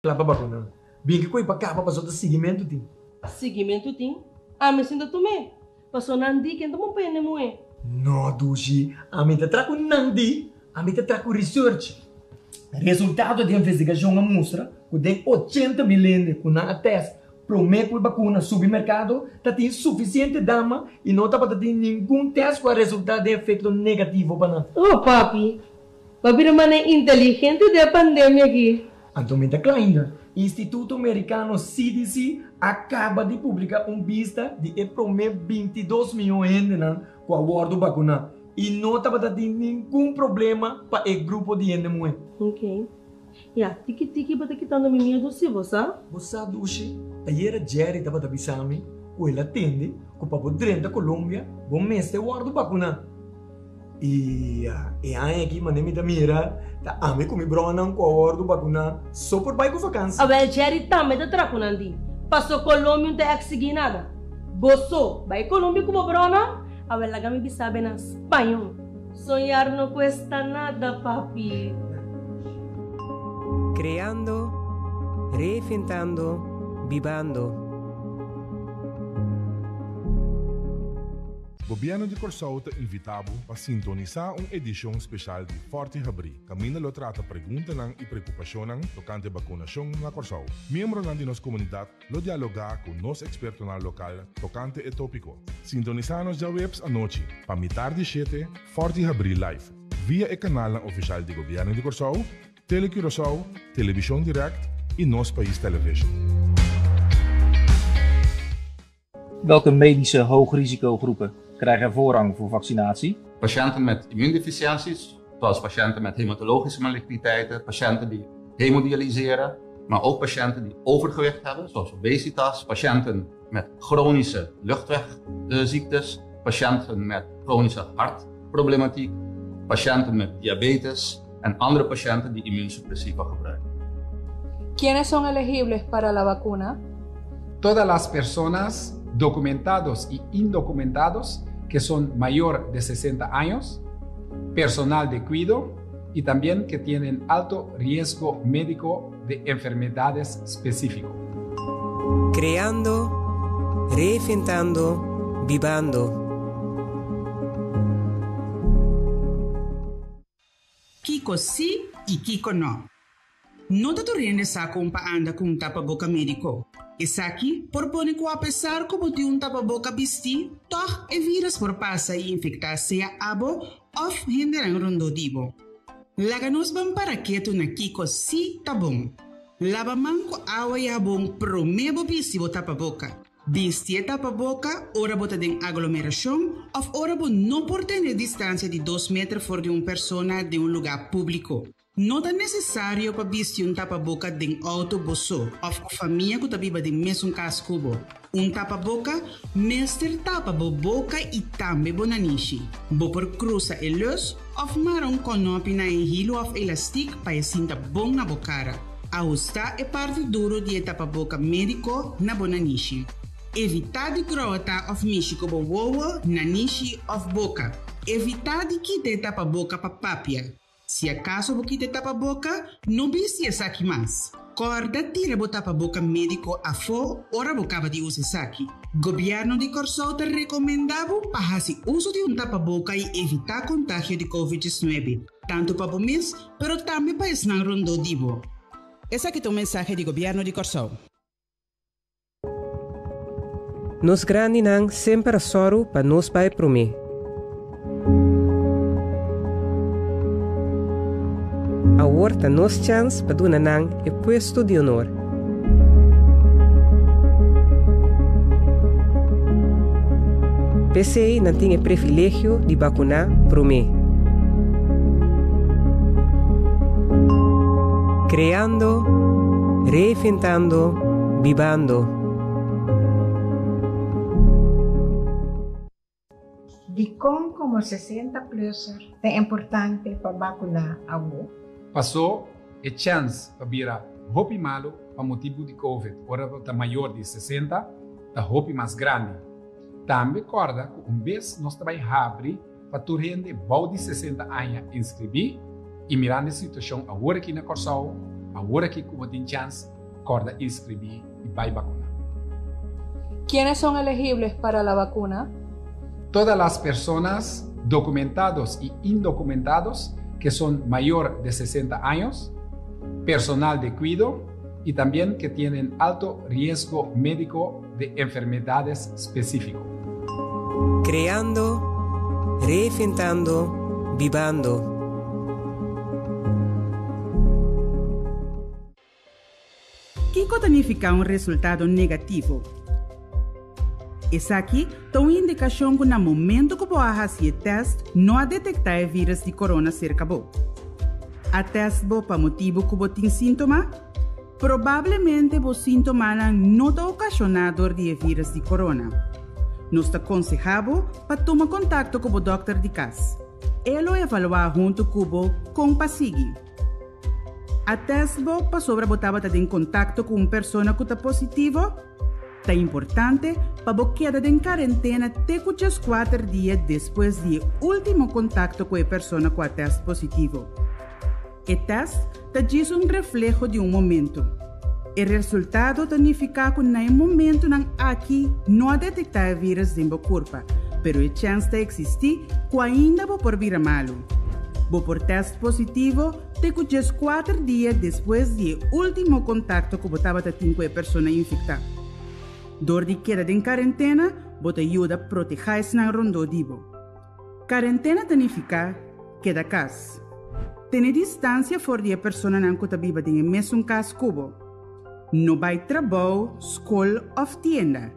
Klapa ba ko na? Bingki ko ipagkapa pa sa seguimento din. Seguimento tem? Me sinta tume. Passou nandi que então põe ne moe. No, Dushi. Ami te trago nandi. Ami te trago research. Resultado de investigação mostra que tem 80 milhões com a teste promete a vacuna no supermercado tá tem suficiente dama e não tá para ter nenhum teste com resultado de efeito negativo para nós. Oh, papi. Papi não é inteligente da pandemia aqui. Antomita Kleiner, Instituto Americano CDC acaba de publicar vista de promete 22 milhões de gente com a guarda vacuna e não está para ter nenhum problema para o grupo de gente muito. Ok. Tiki bata quitando mi medo se você? Você Dushi, ayer Jerry estava da bisami, o ele atende, com o papo da Colômbia, bom mês de guarda vacuna. E aí aqui mandei da mira, tá ame com mi brona com a guarda vacuna, só por baixo vacância. Jerry também tá traconandi. Passou Colômbia não tem seguir nada. Bosso, vai Colômbia com a brona? Lá kami bisabe na espanhol. Sonhar não cuesta nada, papi. Creando, reinventando, vivando. Governo de Corsau te invitamos para sintonizar uma edição especial de Forte Habri. Camina lo trata perguntas e preocupações tocante vacunação na Corsau. Membro da nossa comunidade lo dialogar com nosso experto na local tocante e tópico. Sintonizar-nos já webs à noite para mitar de 7 Forte Habri Live via o canal oficial do Governo de Corsau, Tele Curaçao, Televisão Direct e nosso país Television. Welke medische hoogrisicogroepen krijgen voorrang voor vaccinatie? Patiënten met immuundeficiënties, zoals patiënten met hematologische maligniteiten, patiënten die hemodialyseren, maar ook patiënten die overgewicht hebben, zoals obesitas, patiënten met chronische luchtwegziektes, patiënten met chronische hartproblematiek, patiënten met diabetes en andere patiënten die immuunsuppressiva gebruiken. ¿Quiénes son elegibles para la vacuna? Todas las personas documentados y indocumentados que son mayor de 60 años, personal de cuidado y también que tienen alto riesgo médico de enfermedades específicas. Creando, reinventando, vivando. Kiko sí y Kiko no. No te tornes a anda con un tapaboca médico. Es aquí propone que a pesar como de un tapaboca vesti, toch el virus por pasa y infectarse a abo of generan rondodivo. Laganos van para que tu na Kiko sí tabón. Lava manco agua y abón promebo visivo tapaboca. Vestir tapaboca, ora bota de aglomeración, of ora bo no por tener distancia de 2 metros for de una persona de un lugar público. No é necessário para vestir um tapa-boca de auto bosso, ou família que está viva de mesmo cascubo. Um tapa-boca, mestre tapa boca e também bonanishi. Bo por cruza e luz, ou marrom conopi na hilo of elastic para sinta bom na bocara. Ajusta é parte duro de tapa-boca médico na bonanishi. Evitar de grota of mishi como wowo, nanishi of boca. Evitar de quitar tapa-boca para papia. Se acaso você te tapa boca, não viste essa aqui mais. Corda tira o tapa boca médico a fo, ora bocava de usar essa aqui. Governo de Corsau te recomendava para fazer uso de tapa boca e evitar contágio de Covid-19, tanto para o mês, mas também para esse não rondodivo. Essa aqui é o mensagem do Governo de Corsau. Nos grande nang sempre soro para nos pai prome. Ahorta nos chance para donar e puesto de honor. PCI não tem privilégio de vacunar prome. Creando, reinventando, vivando. De como 60 plus é importante para vacinar a você? Passou a chance para virar hopi malo para motivo de Covid. Ora está maior de 60, está hopi mais grande. Também recorda que vez nós também abrir para tu rende bom de 60 anos inscrever e mirando a situação agora aqui na Corsau, ahora que como tiene chance, corda inscribir y va a vacunar. ¿Quiénes son elegibles para la vacuna? Todas las personas documentados y indocumentados que son mayor de 60 años, personal de cuidado y también que tienen alto riesgo médico de enfermedades específicas. Creando, reinventando, vivando. Kiko significa um resultado negativo. Essa aqui é uma indicação que no momento que você faz o teste, não detectar o vírus de corona cerca de você. A teste para motivo que você tem sintoma, provavelmente os sintomas não estão ocasionados por vírus de corona. Nós aconselhamos para tomar contato com o doutor de casa. Ele evaluar junto com o paciente. A teste para sobre botar em contato com uma pessoa que está positiva. É importante para você quedar em quarentena até 4 dias depois do último contato com a pessoa com a teste positivo. O teste diz reflexo de momento. O resultado significa que no momento aqui não detectar o vírus em seu corpo, mas a chance de existir que ainda pode vir malo. Por teste positivo, te 4 dias depois do último contato que você teve com a pessoa infectada. Door die queda em quarentena, você ajuda a proteger-se na rondodivo. Quarentena significa queda casa. Tem distância fora de a pessoa que está viva em mesmo casa cubo. Não vai trabalho, escola ou tienda.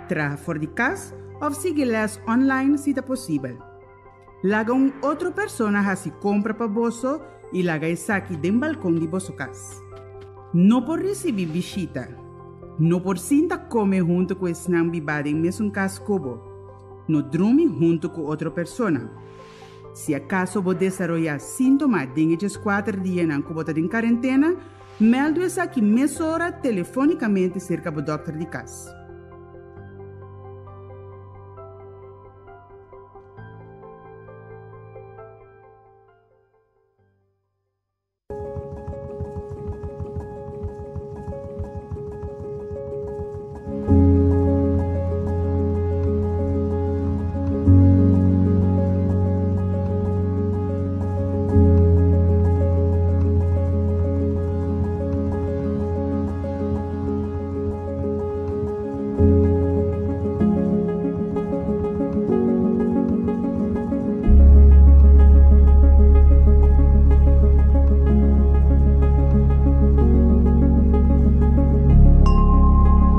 Traga fora de casa ou siga les online se é possível. Laga outra pessoa a se compra para bolso e laga isso aqui do balcão de vossa casa. Não por receber visita. Não por sinta comer junto com esse não bibado em mesmo caso cubo. Não dorme junto com outra pessoa. Se acaso você desarrollar sintomas de 4 dias na cubota de quarentena, melde isso aqui meia hora telefonicamente cerca do doutor de casa.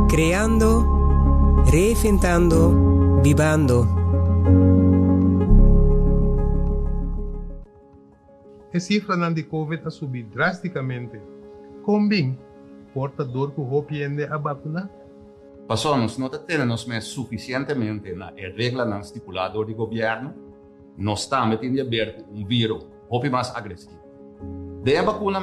Creando, reinventando, vivando. A cifra de COVID ha subido drasticamente. Combin, portador que hopiende a vacuna? Pasamos, no tenemos suficientemente na regla não estipulada do governo, não está metendo aberto virus hopi mais agressivo. De a vacuna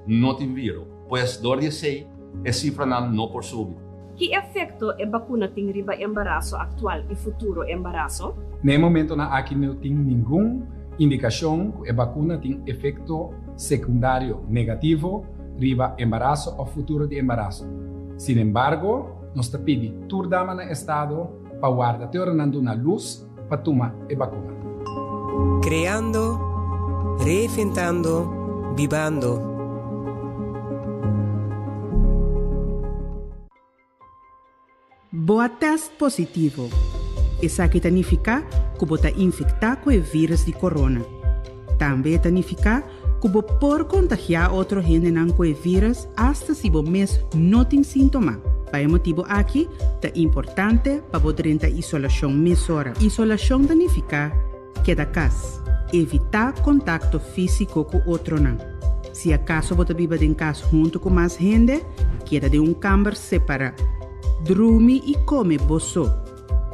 não tem vírus, pois dor de sei, a cifra não por subir. Que efeito a vacuna tem riba embaraço atual e futuro embaraço? No momento aqui não tem nenhuma indicação que a vacuna tem efeito secundário negativo riba embaraço ou futuro de embaraço. Sin embargo, nós te pedimos turdama no estado para guardar tornando na luz para tomar a vacuna. Creando, reinventando, vivando. Boa teste positivo. Isso aqui significa que você está infectado com o vírus de corona. Também significa que você pode contagiar outra gente com o vírus até se você não tem sintomas. Para esse motivo aqui, é importante para você entrar em isolação mesora. Isolação significa quedar casa. Evitar contato físico com outro não. Se acaso você vive em casa junto com mais gente, queda de câmara separado. Dorme e come bolso.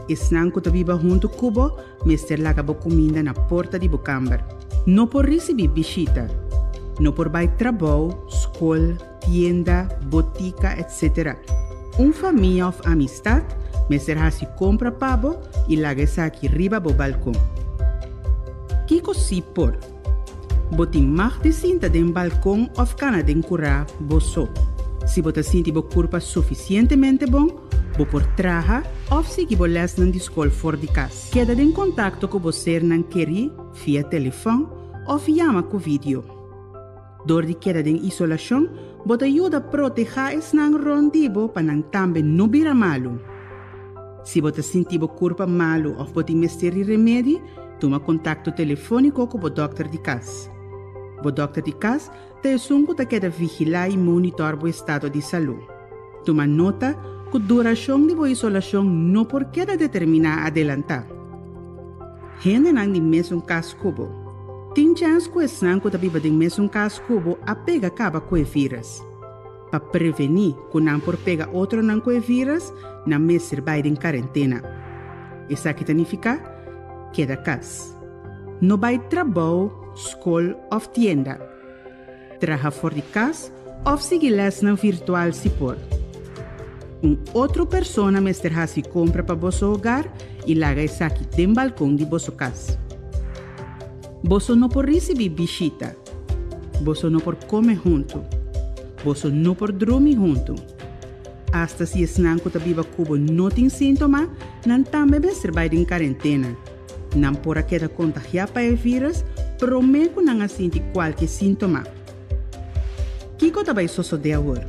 Esnan que viva junto cubo, mester laga bo comida na porta de bocambar. Não por receber visita. Não por vai trabalho, escola, tienda, botica, etc. Família ou amistad, mester se compra pavo e laga essa aqui riba bo balcão. Kiko si por. Botin mag de sinta den balcão of cana den cura boso. Se bota sinti bo curpa suficientemente bom, bo por traja of se que bo les nan discol for de cas. Queda den contacto com você nan queri via telefone of llama com vídeo. Door de queda den isolação, bota ajuda proteger es nan rondibo pa nan tambe no bira malu. Se bota sinti bo curpa malu of bota mesteri remédio, toma contacto telefônico com o doctor de cas. O doctor de cas te sungo ta queda vigilar e monitor o estado de saúde. Toma nota que a duração de isolação não por queda determinar adelantar. Gente não de mesmo caso cubo. Tem chance que esse não que viva de mesmo caso cubo a pega acaba com o vírus. Para prevenir que não por pega outro não com o vírus, não me serve em quarentena. Isso aqui significa queda casa. Não vai trabalho, escola ou tienda. Traga fora de casa ou seguir les na virtual se por. Outra pessoa mestre se compra para vosso hogar e larga isso aqui no balcão de vosso casa. Você não pode receber visita. Você não pode comer junto. Você não pode dormir junto. Hasta se esse nanco tá viva cubo não tem sintoma, não também vai ser em quarentena. Não pode quedar contagiar para o vírus, prometo não sentir qualquer sintoma. Kiko também sucede agora.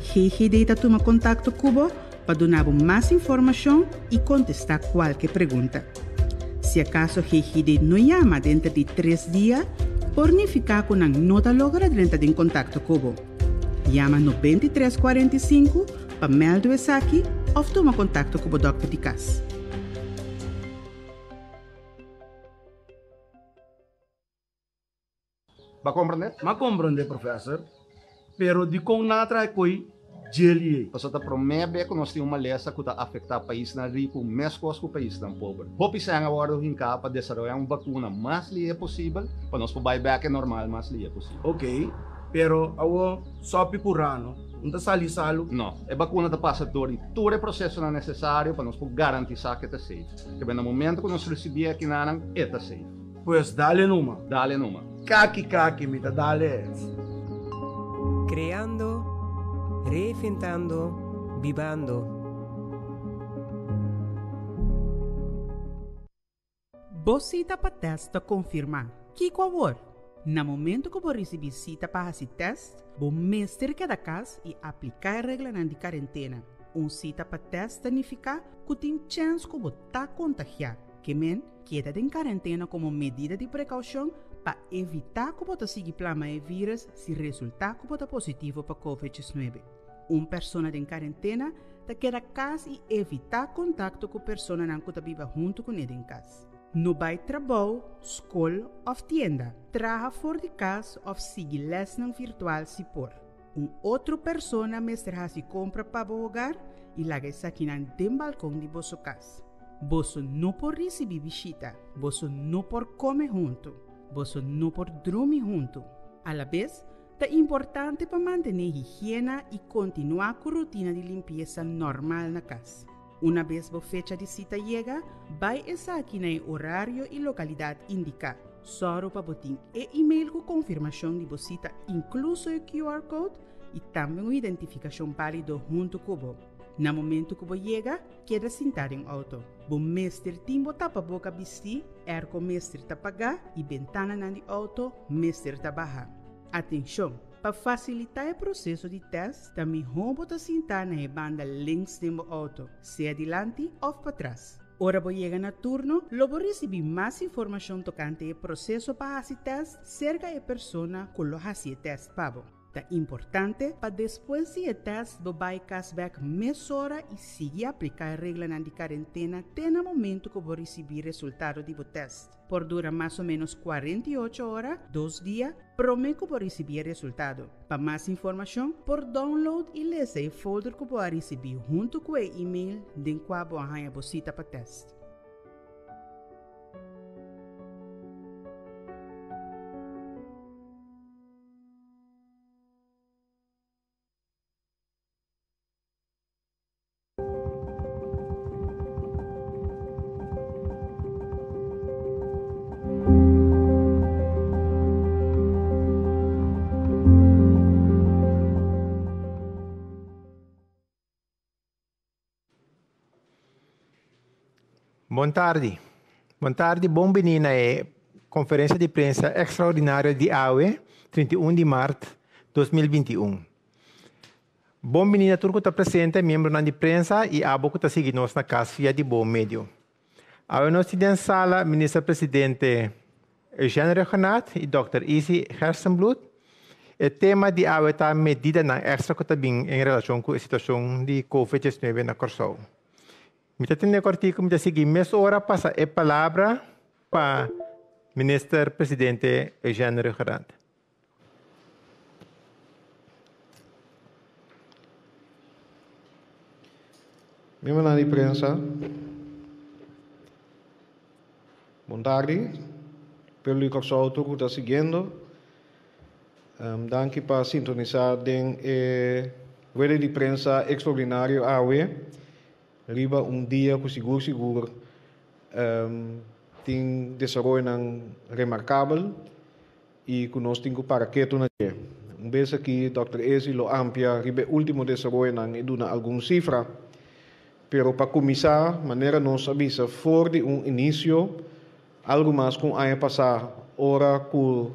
GGD está tomando contato cubo para dar mais informação e contestar qualquer pergunta. Se acaso GGD não chama dentro de 3 dias, por não ficar com a nota logra dentro de contato cubo. Chama no 2345 para meldar isso aqui ou toma contato com o doctor de casa. Va compreender? Ma compreender, professor. Pero di kong natrai koi jeli. Paso ta promebe que nós temos uma lesa que está afetar o país na rico, mais coisa que o país tão pobre. Hopi se agora o hinca para desenvolver uma vacuna mais livre possível, para nós poder back normal mais livre possível. Ok, pero awo sopi curano, não sali salo? Não, a vacuna está passando todo o processo necessário para nós poder garantizar que está safe. Que no momento que nós recebemos aqui na Anang, está safe. Pues dale numa. Dale numa. Kaki, mita dale. Creando, reinventando, vivando. Bocita para testa confirmar. Que favor? No momento que você receber cita para esse teste, você mestre cada casa e aplicar a regra de quarentena. Cita para teste significa que tem chance que você está contagiado. Que men queda em quarentena como medida de precaução para evitar que você siga plama o vírus se resultar que você positivo para COVID-19. Uma pessoa em quarentena te queda casa e evitar contato com pessoa não que vive junto com ele em casa. No vai trabalho, escola ou tienda. Traga fora de casa ou siga lesson virtual se por. Outra pessoa mestre se compra para o hogar e larga isso aqui no balcão de vossa casa. Você não pode receber visita, você não pode comer junto, você não pode dormir junto. A la vez, é importante para manter higiene e continuar com a rotina de limpeza normal na casa. Uma vez a fecha de cita chega, vai estar aqui no horário e localidade indicada. Só para botar e-mail com confirmação de visita, incluso o QR Code e também uma identificação válida junto com você. No momento que você chega, queda sentado em auto. O mestre timbo tapa boca vestir, ergo mestre tapagar e ventana na de auto, mestre tabajar. Atenção! Para facilitar o processo de teste, também vamos sentar na banda links do auto, se adiante ou para trás. Ora você chega no turno, logo receber mais informação tocante o processo para fazer teste cerca da pessoa que lo faz o teste para você. É importante para depois do teste, você vai cashback mais hora e seguir aplicar a regra de quarentena até no momento que você receber o resultado do teste. Por durar mais ou menos 48 horas, 2 dias, prometo que você receber o resultado. Para mais informação, por download e ler o folder que você receber junto com o e-mail de qual você visita para teste. Boa tarde. Boa tarde, bom menina é conferência de prensa extraordinária de AUE, 31 de março de 2021. Bom menina, turco está presente, membro de prensa e abo que está seguindo nós na casa via de bom médio. AUE nós temos sala, ministro-presidente Eugênio Renato e Dr. Isi Hersenblut. O tema de AUE está medida na extra que está bem em relação com a situação de Covid-19 na Corsol. Me tenho que me seguir meia hora passa a palavra para ministro-presidente Eugênio Renato. Membro da imprensa, boa tarde. Pelo que o que está seguindo, danke para sintonizar den rede de prensa extraordinário AUE. Riba dia que seguro tem desenvolvimento remarcável e que nós temos para que tu na vez aqui Dr. Esi lo amplia riba último desenvolvimento e duna alguma cifra. Pero para começar, maneira nós avisa for de início algo mais com a passar ora com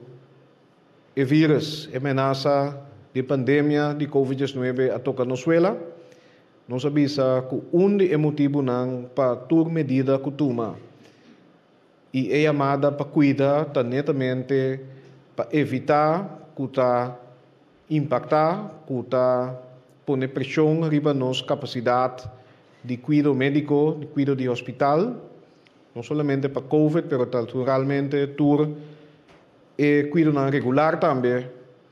o vírus ameaça de pandemia de Covid-19 a tocar na Venezuela. Nós avisa que é motivo não para tomar medida que toma e é chamada para cuidar tá netamente para evitar que tá impactar, que tá pôr pressão riba nossa capacidade de cuidado médico, de cuidado de hospital, não somente para Covid, mas naturalmente tur e cuidado regular também,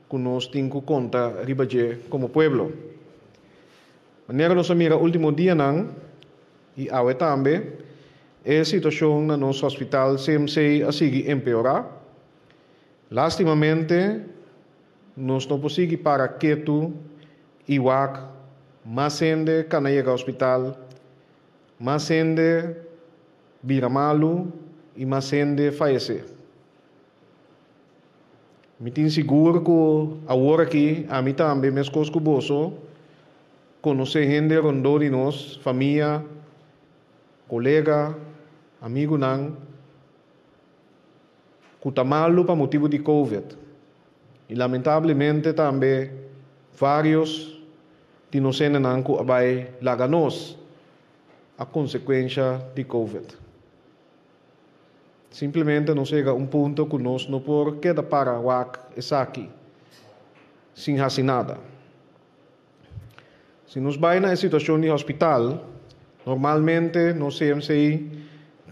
que nós temos que contar riba como pueblo. Maneira nós mira último dia não e AUE também a situação no nosso hospital CMC a seguir empeorar. Lastimamente nós não conseguimos para que tu igual mais gente que não chega ao hospital, mais gente vira malo e mais gente falece. Me tenho seguro que agora aqui, a mim também, minhas coisas que bolso, conhecer gente rondou de nós, família, colega, amigo não, que está malo para motivo de Covid. E lamentavelmente também vários de nós não que vai largar nós a consequência de Covid. Simplesmente não chega ponto que nós não podemos quedar para o aqui sem fazer nada. Se nos vai na situação de hospital, normalmente nós CMC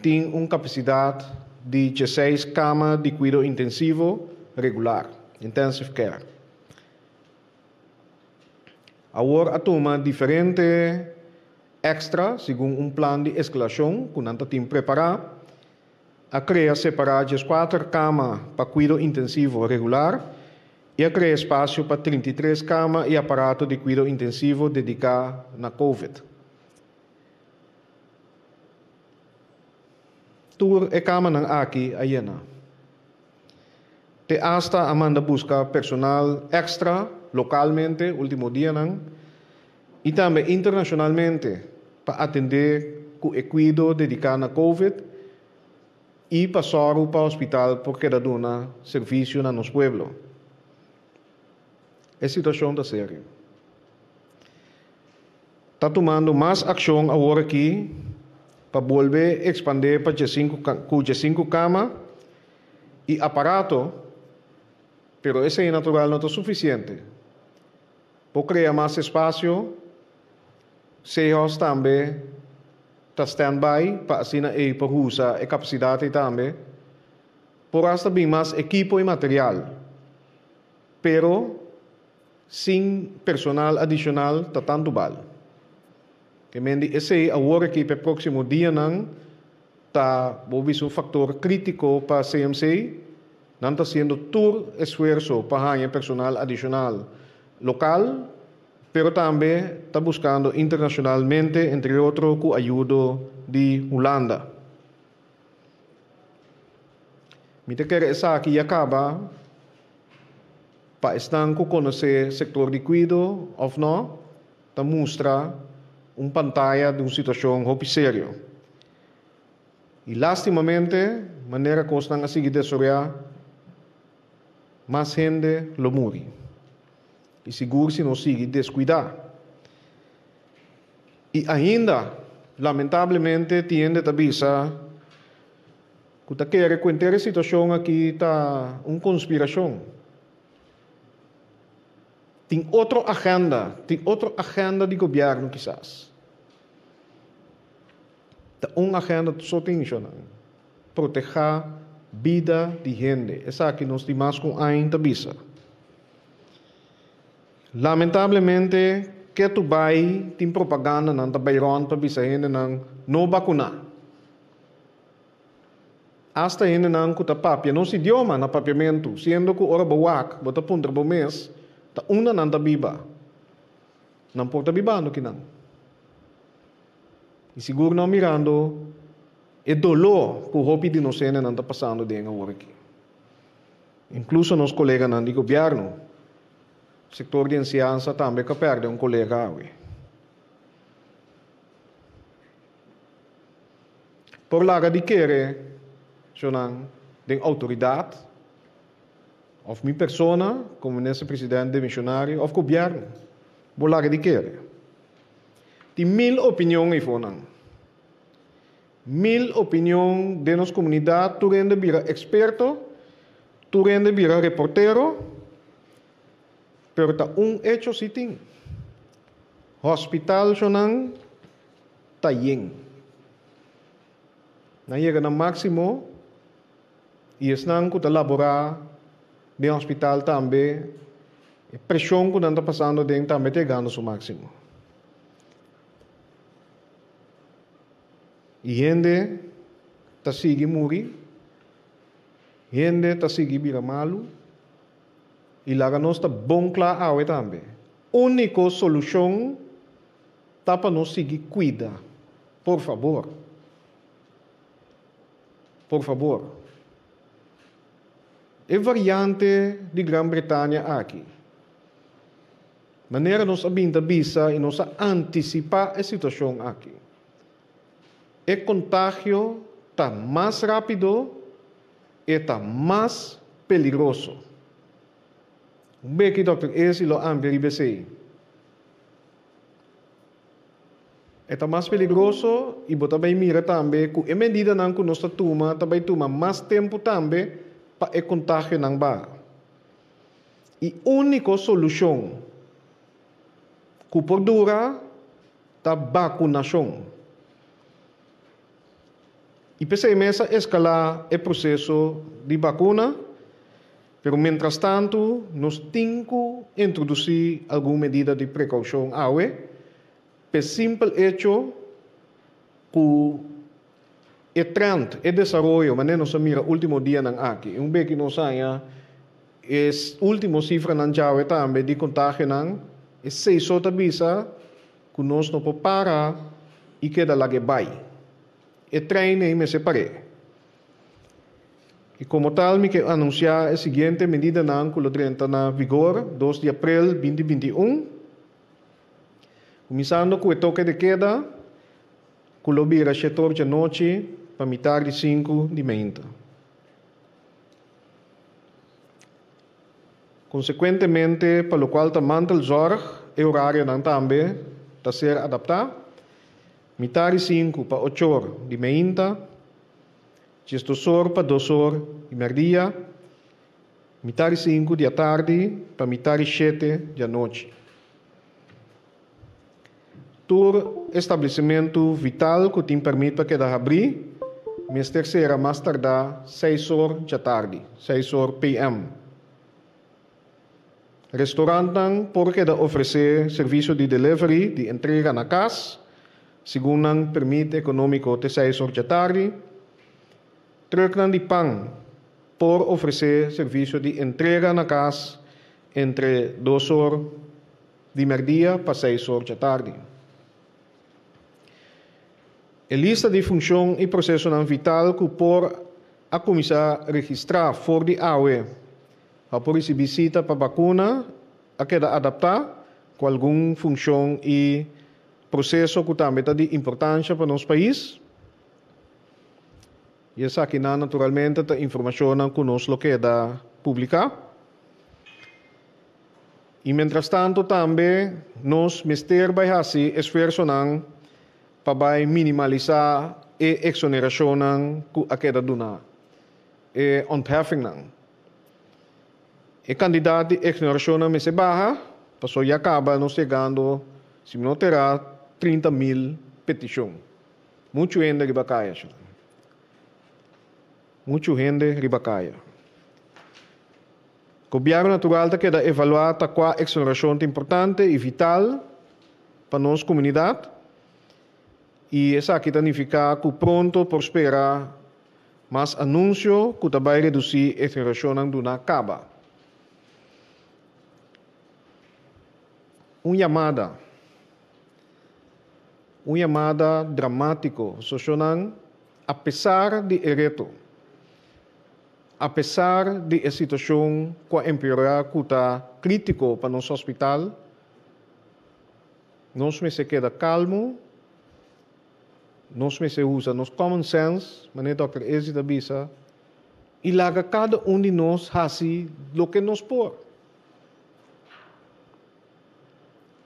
tem uma capacidade de 16 camas de cuidado intensivo regular, intensive care. Agora a toma diferente extra, segundo plano de escalação que nós temos preparado, a criar separadas 4 camas para cuidado intensivo regular e a criar espaço para 33 camas e aparato de cuidado intensivo dedicado na Covid. Tur e cama ng aqui ayena. Te hasta amanda busca personal extra localmente, último dia nang, e também internacionalmente para atender com o cuidado dedicado na Covid e passar para o hospital porque dá dona serviço na nosso pueblo. A situação está séria. Está tomando mais ação agora aqui para volver a expandir para 5 camas e aparato, pero esse é natural não é suficiente. Para criar mais espaço, CEOs também está stand-by para assim para usar a capacidade também, por hasta bem mais equipo e material, pero sem personal adicional está tanto bal. Que mendi esse agora que para o próximo dia não está um fator crítico para CMC, não está sendo todo esforço para ganhar personal adicional local, pero também está buscando internacionalmente, entre outros, com a ajuda de Holanda. Me te quero essa aqui acaba para estar com conhecer o setor de cuidado ou não, está mostra uma pantalla de uma situação muito séria. E lastimamente, maneira que nós não conseguimos desarrollar, mais gente lo morre. E seguro se não sigue descuidar. E ainda, lamentavelmente, tiende a avisar que está querendo contar a situação aqui está uma conspiração. Tem outra agenda de governo, quizás. Uma agenda só tem isso, proteger a vida de gente. Essa aqui nós temos com a visa. Lamentavelmente, que tu vai tem propaganda não tá bayron para bisa gente não vacuna. Hasta gente não kuta papia, não se idioma na papiamento, sendo que ora bawak, bota punta bo mês, ta una não tá biba. Não porta biba no que não. E seguro não mirando é dolor que o hopi de nós não está passando dentro agora aqui. Incluso nos colegas não de governo, sector de ensinança também que perde um colega. Por lá de querer, de autoridade, of minha persona, como nesse presidente missionário, of governo, por lá de querer. Tem 1000 opiniões aí 1000 opiniões de nossa comunidade, tu rende vira experto, tu rende vira reportero, pero ta hecho si ting. Hospital sonang tayeng. Na llega na máximo e esnang ko ta laborar de hospital também. Pressão que não está passando dentro também chegando ao máximo. E gente está sigue morrer, gente está sigue vira malo, e lá nós está bom claro também. Única solução está para nós seguir cuida, por favor. Por favor. É variante de Grã-Bretanha aqui. Maneira nós abinda visa e nós antecipar a situação aqui. O contágio está mais rápido e está mais peligroso. Um bem que Dr. Esi lo ambe ribesei. Está mais peligroso e bota bem mira também que a medida não que nós toma, também toma mais tempo também para o contágio não bar. E única solução que por dura é a vacunação. E pensei mesa escalar o processo de vacuna, pero mientras tanto, nós temos que introduzir alguma medida de precaução por simples hecho que o trend, o desenvolvimento, mas nós mira o último dia aqui, um bem que nós saia, é última cifra não já também de contágio não, é 6 outra visa que nós não podemos parar e queda lá que vai. E treino e me separei. E como tal, me quero anunciar a seguinte medida que entra na vigor 2 de abril 2021. Começando com o toque de queda, que lo vira 7 da noite para metade de 5 de manhã. Consequentemente, para o qual também o zorg, o horário também está ser adaptado. Metade 5 para 8 horas de manhã, 2 horas para 2 horas de meio-dia, metade 5 da tarde para metade 7 da noite. Todo estabelecimento vital que te permite que abrir, mas terceira mais tardar 6 horas da tarde, 6 horas p.m. Restaurante porque oferecer serviço de delivery, de entrega na casa, segundo ang permite econômico de 6 horas da tarde, truck de pão por oferecer serviço de entrega na casa entre 2 horas de meio-dia para 6 horas da tarde. A lista de função e processo não vital que por a começar a registrar for de AUE, a por essa visita para vacuna, a queda adaptar com alguma função e processo que também está de importância para nosso país. E essa aqui, naturalmente, a informação que nós queda publicar. E, mientras tanto, também, nós, Mister vai fazer esforço para minimalizar a exoneração que a queda duna. E ontheffing. E candidato de exoneração me se barra, passou e acaba nós chegando, se não terá 30.000 petições. Muito gente ribacaia. Muito gente ribacaia. O governo natural tem que evaluar qual exoneração importante e vital para nossa comunidade. E essa aqui significa que pronto prosperar, mas anúncio que vai reduzir a exoneração do acaba. Uma chamada dramático, socionan, apesar de reto, apesar de a situação que empeorar que está crítico para nosso hospital, nós me se queda calmo, nós me se usa nos common sense, maneira Dr. Ezi da bisa, e laga cada de nós hasi lo que nos por.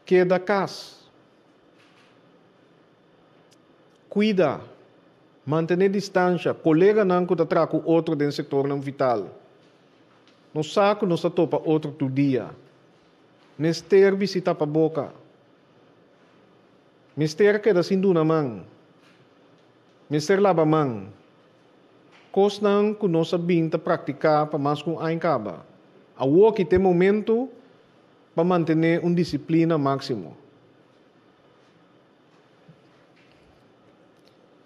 Queda casa. Cuida, manter distância, colega não que está com outro dentro do setor não vital. No saco não se topa outro todo dia. Mister visita para a boca. Mister queda sem duna mão. Mister lava mão. Cos não que nós sabemos praticar para mais com a encaba. A que tem momento para manter uma disciplina máxima.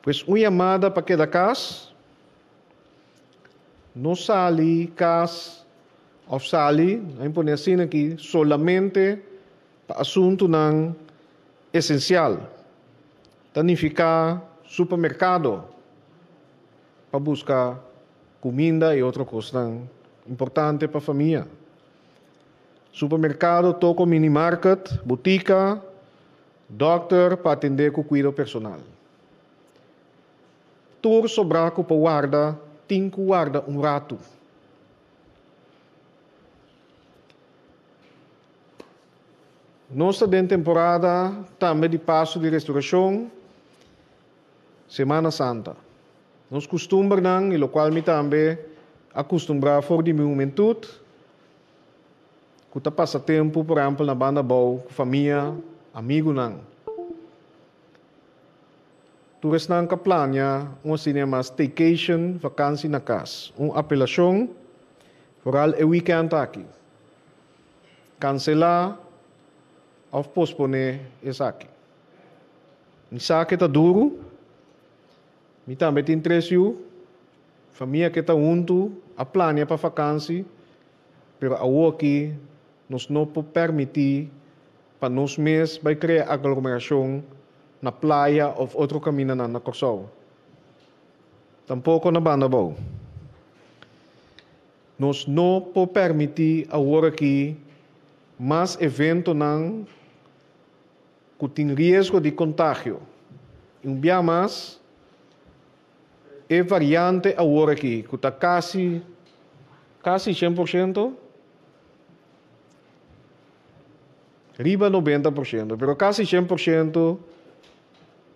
Pues uma chamada para cada casa, não sali casa, ou sali, aí põe assim aqui, solamente para assunto não essencial. Significa supermercado, para buscar comida e outra coisa importante para a família. Supermercado, toco mini market, botica, doctor para atender com cuidado personal. Tur sobraco para guarda, tinco guarda rato. Nós estamos em temporada também de passo de restauração, Semana Santa. Nós costumamos, e o qual me também acostumbrar for de juventude, que está passa tempo, por exemplo, na banda boa, com família, amigo não. Turis nang kaplanya, cinema staycation, vakansie na casa. Apelação, vooral e weekend aqui. Cancelar ou posponer esse aqui. Nisa que está duro, me também tem interesse, família que está junto, a plania para vakansie, pero a aqui nos não pode permitir para nós mesmos vai criar aglomeração na playa ou outro caminho na Corsol. Tampouco na banda boa. Nós não podemos permitir agora aqui mais evento não que tem risco de contágio. Dia mais é variante agora aqui que está quase 100%, riba 90%, pero quase 100%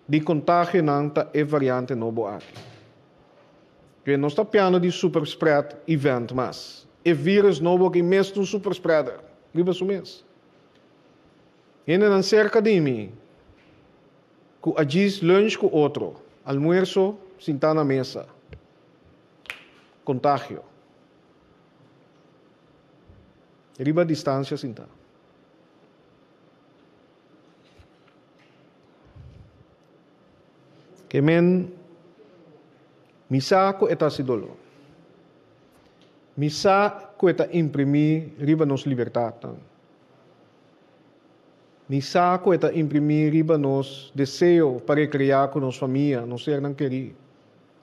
de contágio não é variante novo aqui. Que não está piano de super spread event, mas é vírus novo que mesmo super spreader. Riba su mês. E não cerca de mim, que agis lunch com outro, almoço, sentar na mesa. Contágio. Riba distância, sentar. Que misa ko eta sidolo. Misa ko eta imprimir riba nos libertad. Misa ko eta imprimir riba nos deseo para criar com nos família, nos ser não querer,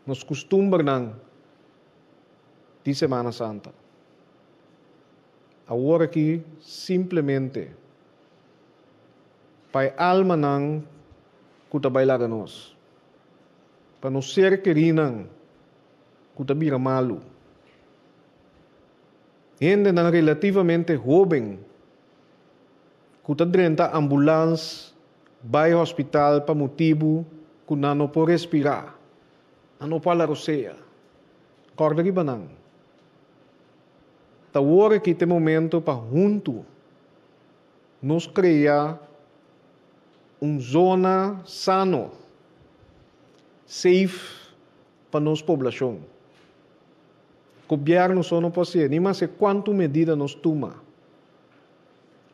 nos costumbre não de Semana Santa. Agora aqui simplesmente para alma não que trabalhar nós. Para não ser querido, kuta bira malu. Gente na relativamente jovem, kuta drenta ambulans, vai hospital pa motivo kuna no po respirar, ano pa larosea. Corda que banang. Tawore que tem momento para junto nos criar zona sano, safe para nossa população. O governo só não pode ser, nem mais quanto medida nos toma.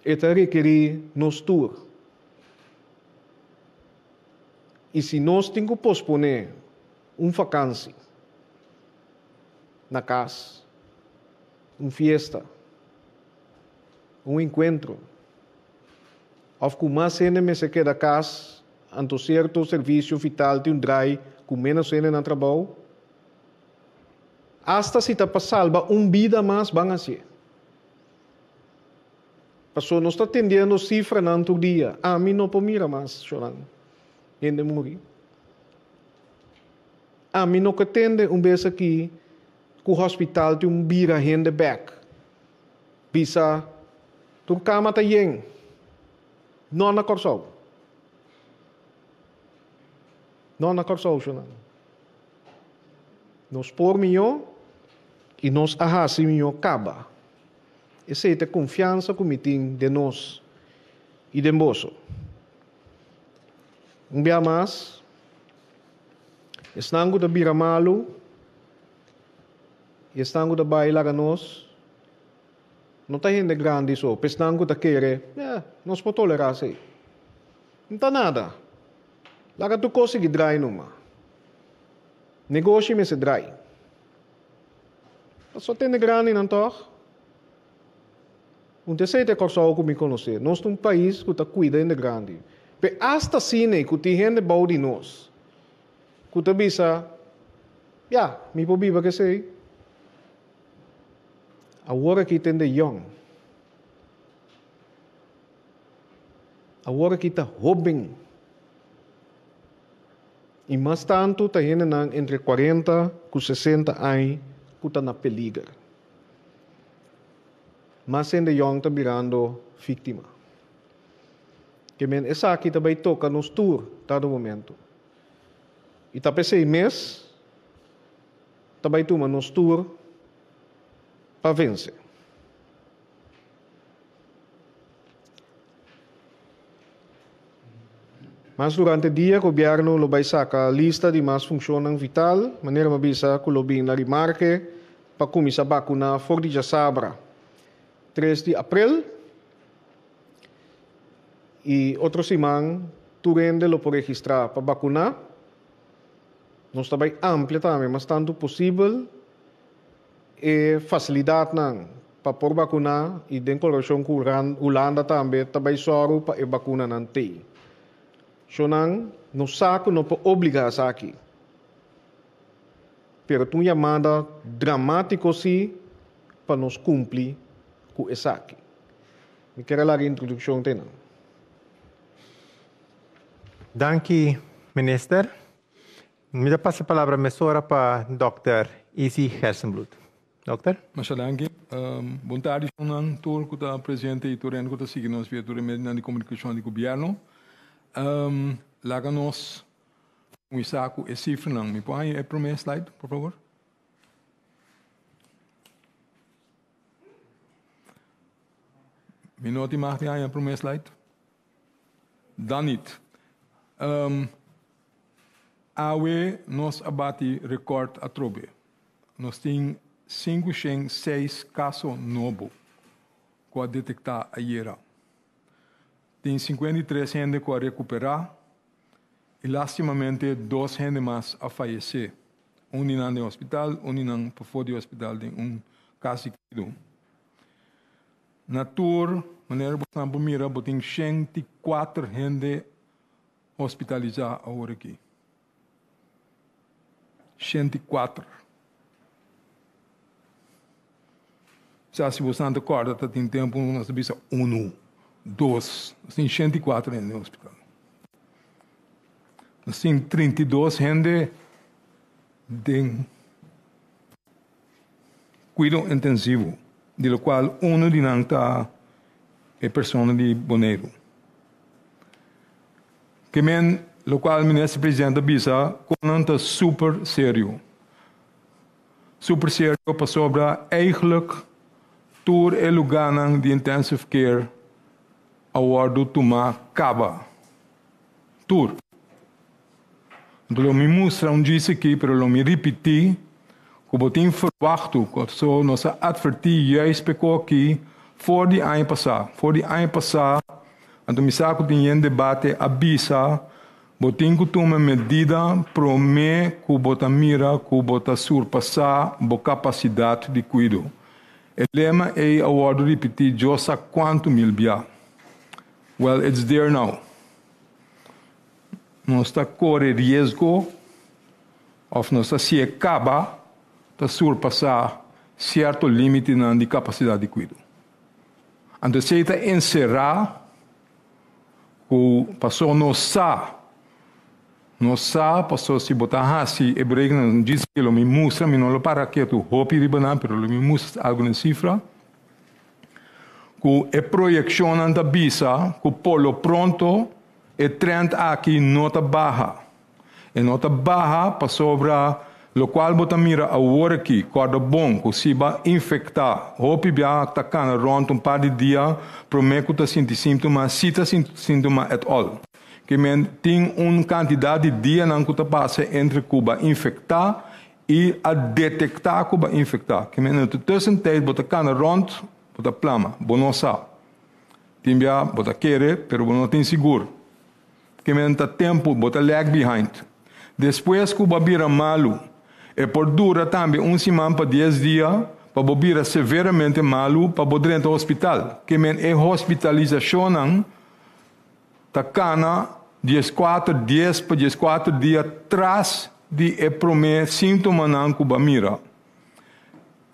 Eta requerir nos tour. E se nós temos que posponer vacância na casa, fiesta, encontro, ou que mais gente se queda casa, ante certo serviço vital de drive, com menos gente no trabalho, hasta se está para salvar vida mais bem assim. Passou, nós está atendendo cifra no outro dia. A mim não pode mirar mais, chorando. Gente morrer. A mim não atende vez aqui, que o hospital tem bira gente back. Bisa, tu cama está yen. Não na corsol. Não na corsol, chorando. Nós por milhão e nós arrasi milhão acaba. Essa é a confiança que me tem de nós e de moço. Dia mais, estamos da bira malu, estamos da bailar a nós, não está gente grande só, estamos da querer, nós podemos tolerar isso. Não está nada. Lá tu consegue drai numa. Negócio me se drai. Só tem grande não toh. Um terceiro coisa que me conhecer. Nós somos um país que está cuidando de grande. Mas hasta cine que tem gente bom de nós. Que está bisa, me pode viver que sei. Agora que tem de young. Agora que está jovem. E mais tanto, está gente entre 40 e 60 anos que está na peligro. Mas ainda young está virando vítima. Que men essa aqui também toca nos tour, todo momento. E tá pensei mês, também toma nos tour para vencer. Mas durante o dia, o governo vai sacar a lista de mais funções vital, maneira que bisa que o lobby na remarque para começar a vacinar for de sabra. 3 de abril e outra semana tu rende lo por registrar para vacinar. Nós também amplia também, mas tanto possível e facilidade não para por vacinar e dentro da colaboração com Holanda também soro para vacinar não tem. Sonang no saco não pode obrigar a aqui. Pero tu chamada dramático sim para nos cumprir com essa aqui. Me quero lá a introdução tena. Danke, minister. Me dá passe a palavra mesora para Dr. Isi Hersenblut. Doctor? Masha danke. Boa tarde, Sonan. Tur que está presente e Tureno que está seguindo nós via de comunicação do governo. Láganos um isaco e cifra não. Me põe a primeira slide, por favor. Minuto mag je aan je primeira slide. Dan niet. AWE nos abate record a trobe. Nós tem 506 casos novos que a detectar a IERA. Tem 53 gente que a recuperar e, lastimamente, 2 gente mais a falecer. No hospital, no fora do hospital, tem caso de na tour, maneira que mira, tem 104 gente hospitalizada agora aqui. 104. Se você não acorda, tem tempo, nós temos 1, 2, tem 104 gente no hospital. Nós temos 32 gente cuidado intensivo, de lo qual uno de nanta é persona de Bonaire. Que men, lo qual o ministro-presidente bisa, conanta super sério. Super sério para sobre eigenlijk tour e lugar de intensive care awardo toma caba. Tour. Então, eu me mostra dia aqui, mas eu me repeti, que eu tenho verwacht, que so nossa advertir juist aqui, voor die ano passado. Voor die ano passado, então me saco tem um debate abisa, eu tenho que tomar medida para me que bota mira, que bota surpassar a capacidade de cuidado. O lema é awardo repetir, eu sei quanto mil bia. Well, it's there now. Nós está corre risco, ou nós está se acaba de surpassar certo limite de capacidade de cuidado. Então, se está encerrar, o passou passou se botar assim, e brega não diz que ele me mostra, me não lo para que tu hopi de banana, pero ele me mostra alguma cifra, que é projeção anda bisa, que polo pronto é 30 aqui nota baixa, e nota baixa para sobra lo qual bota mira a hora aqui, corda bom, que se vai infectar, hopi bia tá cana rond par de dia, prometo que tá senti sintoma, cita sintoma at all. Que men tem quantidade de dia não que tá passa entre Cuba infectar e a detectar Cuba infectar. Que men no tussentijd bota cana rond, bota plama, bonosa. Tem bia bota querer, pero não tem seguro. Que men tá tempo bota lag behind. Depois Cuba vira malo. E por dura também semana para 10 dias, para bobira severamente malo, para poder entrar ao hospital. Que men é hospitalização, tá cana 14 dias para 14 dias atrás de primeiro sintoma não Cuba mira.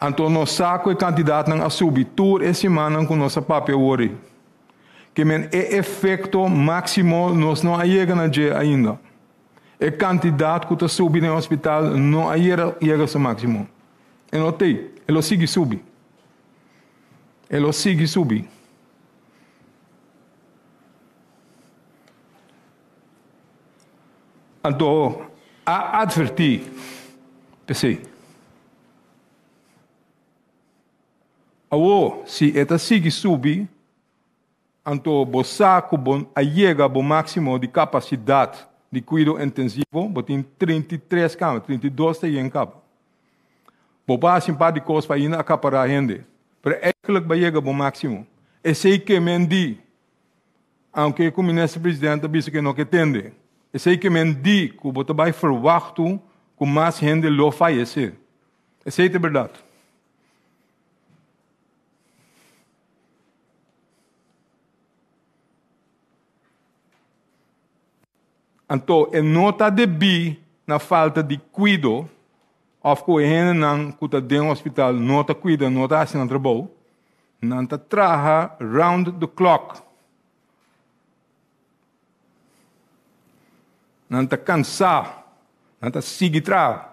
Então nós saco a quantidade não a subir toda a semana com nossa papel worry. Que men é efeito máximo nós não chegamos ainda. A quantidade que está subindo no hospital não chega ao máximo. E não tem. Ele sigue subir. Ele sigue subir. Então, a advertir, pensei, se esta sigue subir, então, você chega ao máximo de capacidade de cuidado intensivo, botem 33 camas, 32 tem em cama. Boba simpáticos para ir acaparar a gente. Mas eigenlijk vai chegar ao máximo. E sei que mendi, aunque o ministro-presidente disse que não entende. E sei que mendi que você vai verwachten que mais gente lo falecer. E sei que é verdade. Então, é nota de bi na falta de cuidado, ou que a gente não está dentro do hospital, não está cuidando, não está fazendo trabalho, não está trabalhando round the clock. Não está cansado, não está seguindo trabalho.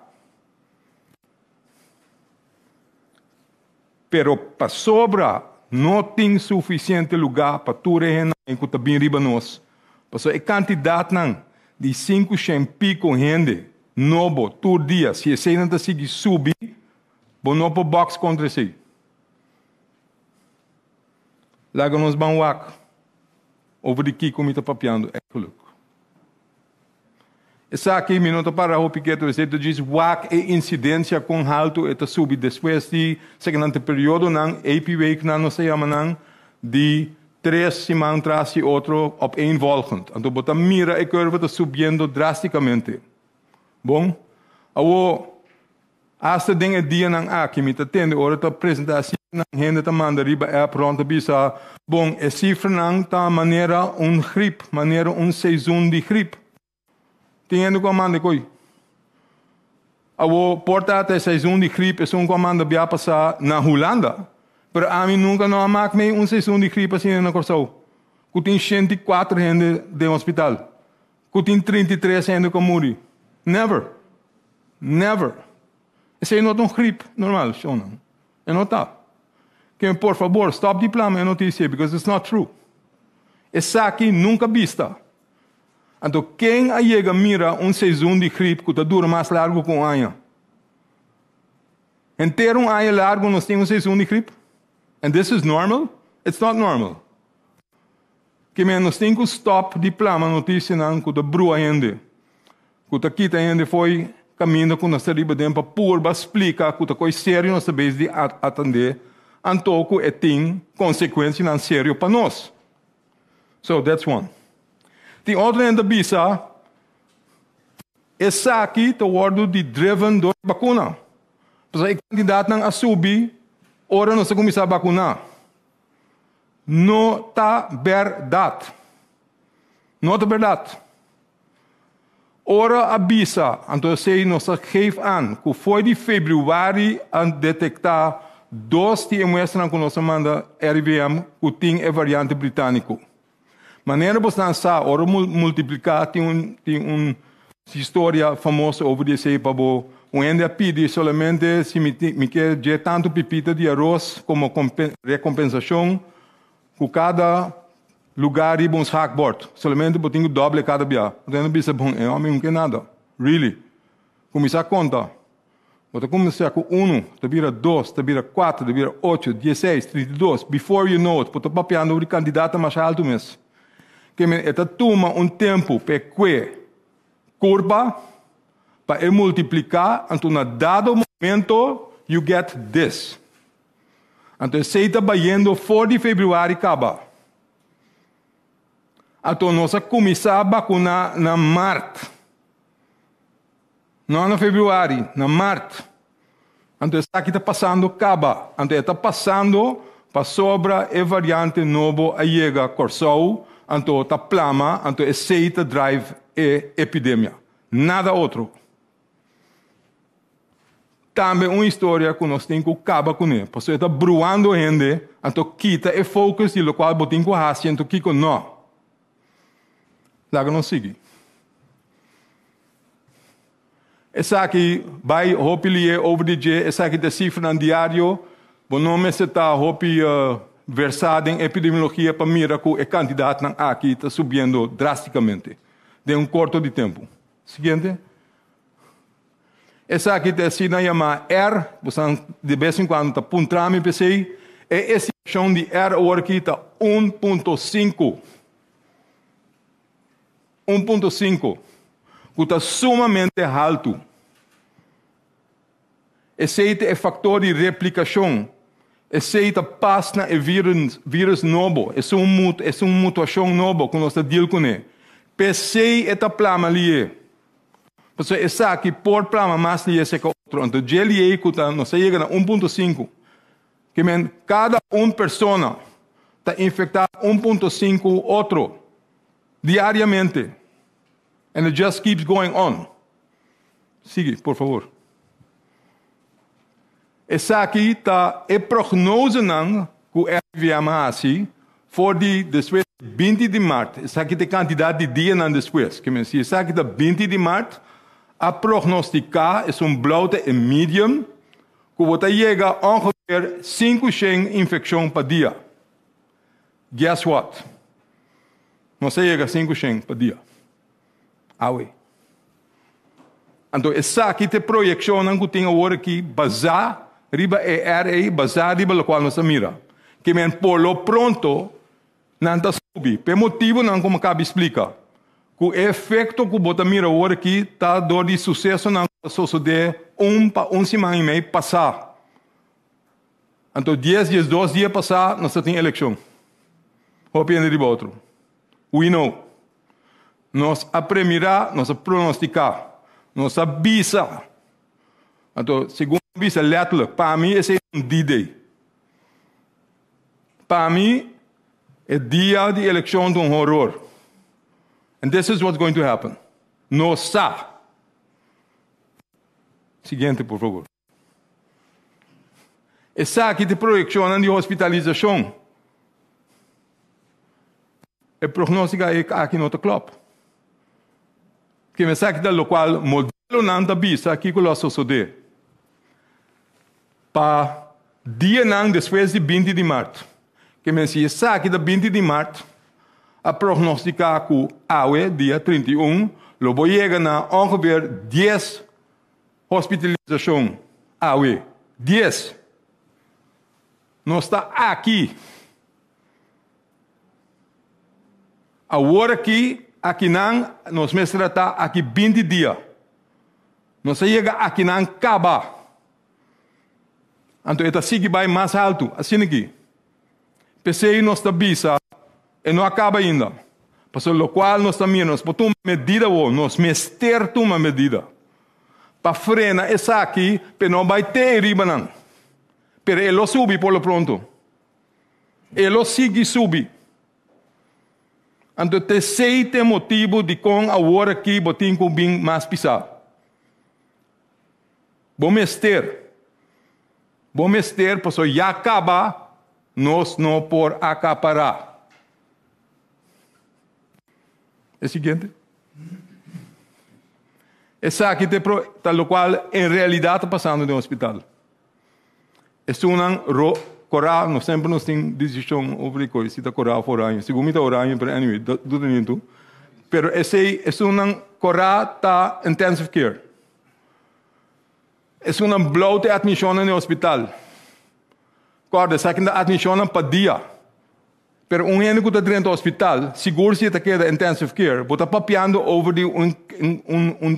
Pero para sobra, não tem suficiente lugar para tudo a gente que está bem riba nós. Porque a quantidade não de 500 pico gente, novo, todo dia, se você não está seguindo subir, não pode box contra si. Lá nos vamos lá, over aqui como está papiando, é que louco. Essa aqui, minuto para o piquete, você diz, wak é incidência com alto, está subir, depois de, seguinte período, não, AP não se chama, não, de 3 semanas atrás e outro opeenvolgend. Então, você mira a curva está subindo drasticamente. Bom? Agora, hasta den dia não aqui, me atende, ora está apresentação, não gente está mandando riba é pronto bisa. Bom, a cifra não está maneira gripe, maneira seizoen de gripe. Tem com a manda coi. Agora, portanto, a seizoen de gripe é comando que vai passar na Holanda. Pero a mim nunca não há mais sessão de gripe assim na Corsau. Que tem 104 gente de hospital. Que tem 33 gente que morrem. Never. Never. Isso aí não é gripe normal, não. E não está. Que por favor, stop de plama e notícia, because it's not true. Essa aqui nunca vista. Então, quem chega mira seição de gripe que dura mais largo que ano? Inteiro ano largo nós temos seição de gripe? And this is normal? It's not normal. Que nós temos que stop de plama notícia não que brua ainda. Que aqui ainda foi caminho com nossa riba dentro para purba explicar que coisa séria nós sabemos de atender. Antoco tem consequências não sério para nós. So that's one. The other end of visa, essa aqui está ordo de driven door vacuna. Porque o candidato não assume, ora não se começar a vacunar. Não está verdade. Não está verdade. Ora a visa, então sei nós geef aan, que foi de fevereiro a detectar 2 die mostram que nós manda RIVM que tem a variante britânico. Maneira bastante ora multiplicar tem história famosa over esse para ainda pede somente se me quer já tanto pepita de arroz como recompensação que cada lugar e bons hackboard somente botinho doble cada dia. Então bisa bom é homem não quer nada. Really. Começar a conta. Você começa com 1, te vira 2, te vira 4, te vira 8, 16, 32. Before you know it, você papiando o candidato mais alto mesmo. Que esta toma tempo para que curva para multiplicar, então na dado momento you get this. Então se está bayendo 4 de fevereiro acaba. Então nós começar a vacunar na março. Não na fevereiro, na março. Então está aqui está passando acaba. Então está passando para sobra a variante novo a chega Corsou. Então está plama, então aceita drive e epidemia. Nada outro. Também uma história que nós temos que acabar com ele. Porque está bruando gente, então quita o foco de lo qual botem com a então que não. Laga não sigue. Essa aqui vai hopefully over the day, essa aqui da cifra no diário, o nome está hopefully versado em epidemiologia para mirar que o candidato aqui está subindo drasticamente, de curto de tempo. Seguinte. Essa aqui está assim, chama R, você de vez em quando está puntando PC, e essa questão de R agora aqui está 1.5. 1.5, que está sumamente alto. Esse é o fator de replicação. Esse é passa no vírus novo. É uma mutação nova que nós estamos deal com ele. PC é a plama ali. Porque esse aqui, por plama, mais ali é que outro. Então, GLA, que nós chegamos a 1.5. Que cada pessoa está infectada 1.5 outro. Diariamente. And it just keeps going on. Sigue, por favor. Essa aqui está a prognose que o RIVM assim, for depois 20 de março. Essa aqui tem quantidade de dias depois. Que se essa aqui está 20 de março, a prognosticar é blote e medium, que você chega a ongeveer 500 infecções por dia. Guess what? Não chega a 500 por dia. Awe. Então, essa aqui tem projeção que tem agora aqui, baseado riba ERA, baseado riba o qual nós mira. Que por lo pronto, não está subindo. Por motivo, não como cabe explicar. Que o efeito que você mira agora aqui está dando de sucesso não suceder semana e meia passar. Então, 10 dias, 12 dias passar, nós temos eleição. Hopiando riba outro. We know. Nós aprendemos, nós pronosticamos, nós avisa. Então, segundo avisa, letterlijk, para mim, esse é D-Day. Para mim, é dia de eleição de horror. And this is what's going to happen. Nós sabemos. Seguinte, por favor. Essa aqui de projeção de hospitalização. É prognóstico aqui no club. Que me sabe da local modelo não da bisa aqui que lo sucede. Para dia não depois de 20 de março. Que me se sabe da 20 de março, a prognosticar com AUE, dia 31, lo vou chegar na ongeveer 10 hospitalizações AUE. 10. Nós está aqui. Agora aqui não, nós mestre está aqui 20 dias. Nós chega aqui não acaba. Então, está sigue vai mais alto, assim aqui. Pensei nós está bisa e não acaba ainda. Por lo qual nós também nós botamos medida ou nós mester uma medida para frenar essa aqui, para não vai ter riba não. Pero ele sube por lo pronto. Ele sigue subir. Então, tem motivo de com agora aqui botin com bem mais pisar. Vamos mester, porque já acaba, nós não por acaparar. É o seguinte. Essa aqui tal qual em realidade está passando no hospital. É uma coral, nós sempre nos tem decisão sobre coisa, se está coral for anos, segundo está oranho, pero anyway, tudo isso. Pero esse é uma coral tá intensive care. É uma blote admissão no hospital. Corda, essa aqui é admissão para dia. Pero ano que está dentro do hospital, seguro se está queda intensive care, está papiando over de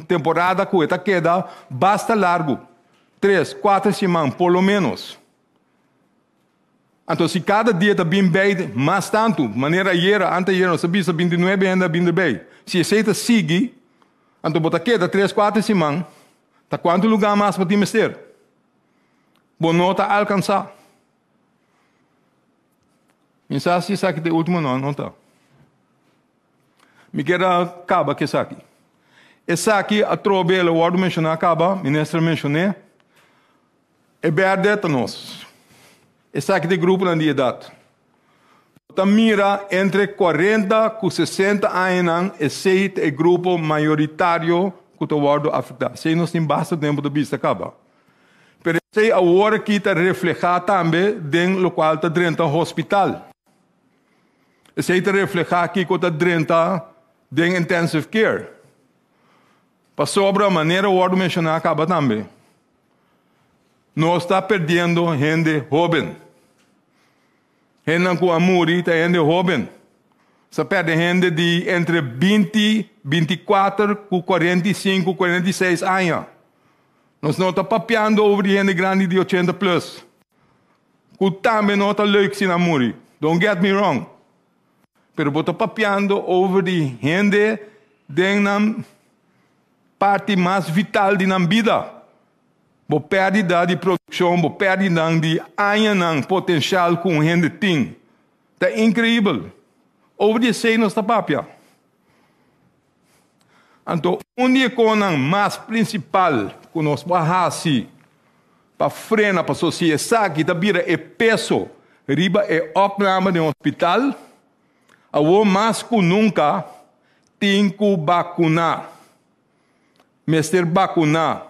temporada que está queda basta largo, 3, 4 semanas, por lo menos. Então, se cada dia está bem bem, mais tanto, maneira antes não sabia, 29 ainda bem bem. Se você sigue, então está queda 3, 4 semanas, está quanto lugar mais para te mester? Bom, não está alcançar. Mensagem isso aqui de último não está. Me quero acabar com isso aqui. Essa aqui, a trobe, o Ward mencionou, acaba, ministro mencionou, é verdade para nós. Essa aqui de grupo na idade. Tá mira entre 40 e 60 anos, esse é o grupo maioritário que o Ward afeta. Se nós temos bastante tempo de vista, acaba. Mas esse agora que está reflejado também dentro do qual está dentro do hospital. Esse está reflejado aqui que está dentro de intensive care. Para sobre a maneira o Ward mencionou, acaba também. Nós está perdendo gente jovem. Gente com amor está gente jovem. Está perdendo gente de entre 20, 24, 45, 46 anos. Nós não está papiando over gente grande de 80 plus. Que também não está leuk sin amor. Don't get me wrong. Pero está papiando over de gente de na parte mais vital de na vida. Bo perda de produção, bo perda de anos potencial com gente tem. É incrível. Over de sei nossa papia. Então, dia com o mais principal que nós fazemos para frenar para a sociedade que vira é peso, riba é opname no hospital, a mais que nunca tem que vacinar. Mestre vacinar.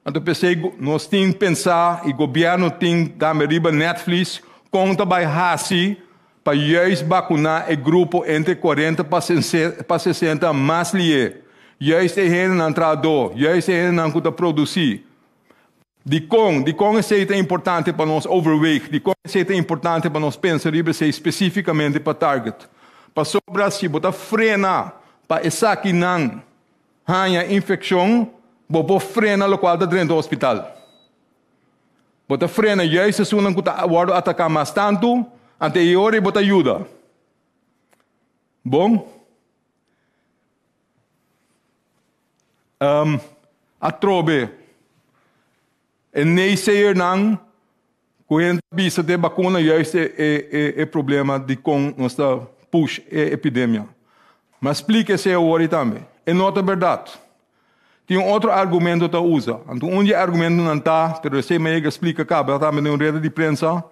Então, pensei, nós temos que pensar, e o governo tem que dar riba Netflix, conta vai fazer para juist vacinar o grupo entre 40 para 60 mais lié. Juist é gente não traduz, juist é gente não que produzir. De com é importante para nós overweight, de com é importante para nós pensar especificamente para target. Para sobrar se botar frenar para essa aqui não há infecção, botar frenar o qual está dentro do hospital. Botar frenar juist é uma que está atacar mais tanto, anterior e botar ajuda. Bom? A trobe nem sei não quando bisa de vacuna juist é problema de com nossa push epidemia. Mas explique-se agora também. É nota verdade. Tem outro argumento que usa. Então, argumento não está, mas você me explica acaba também em rede de prensa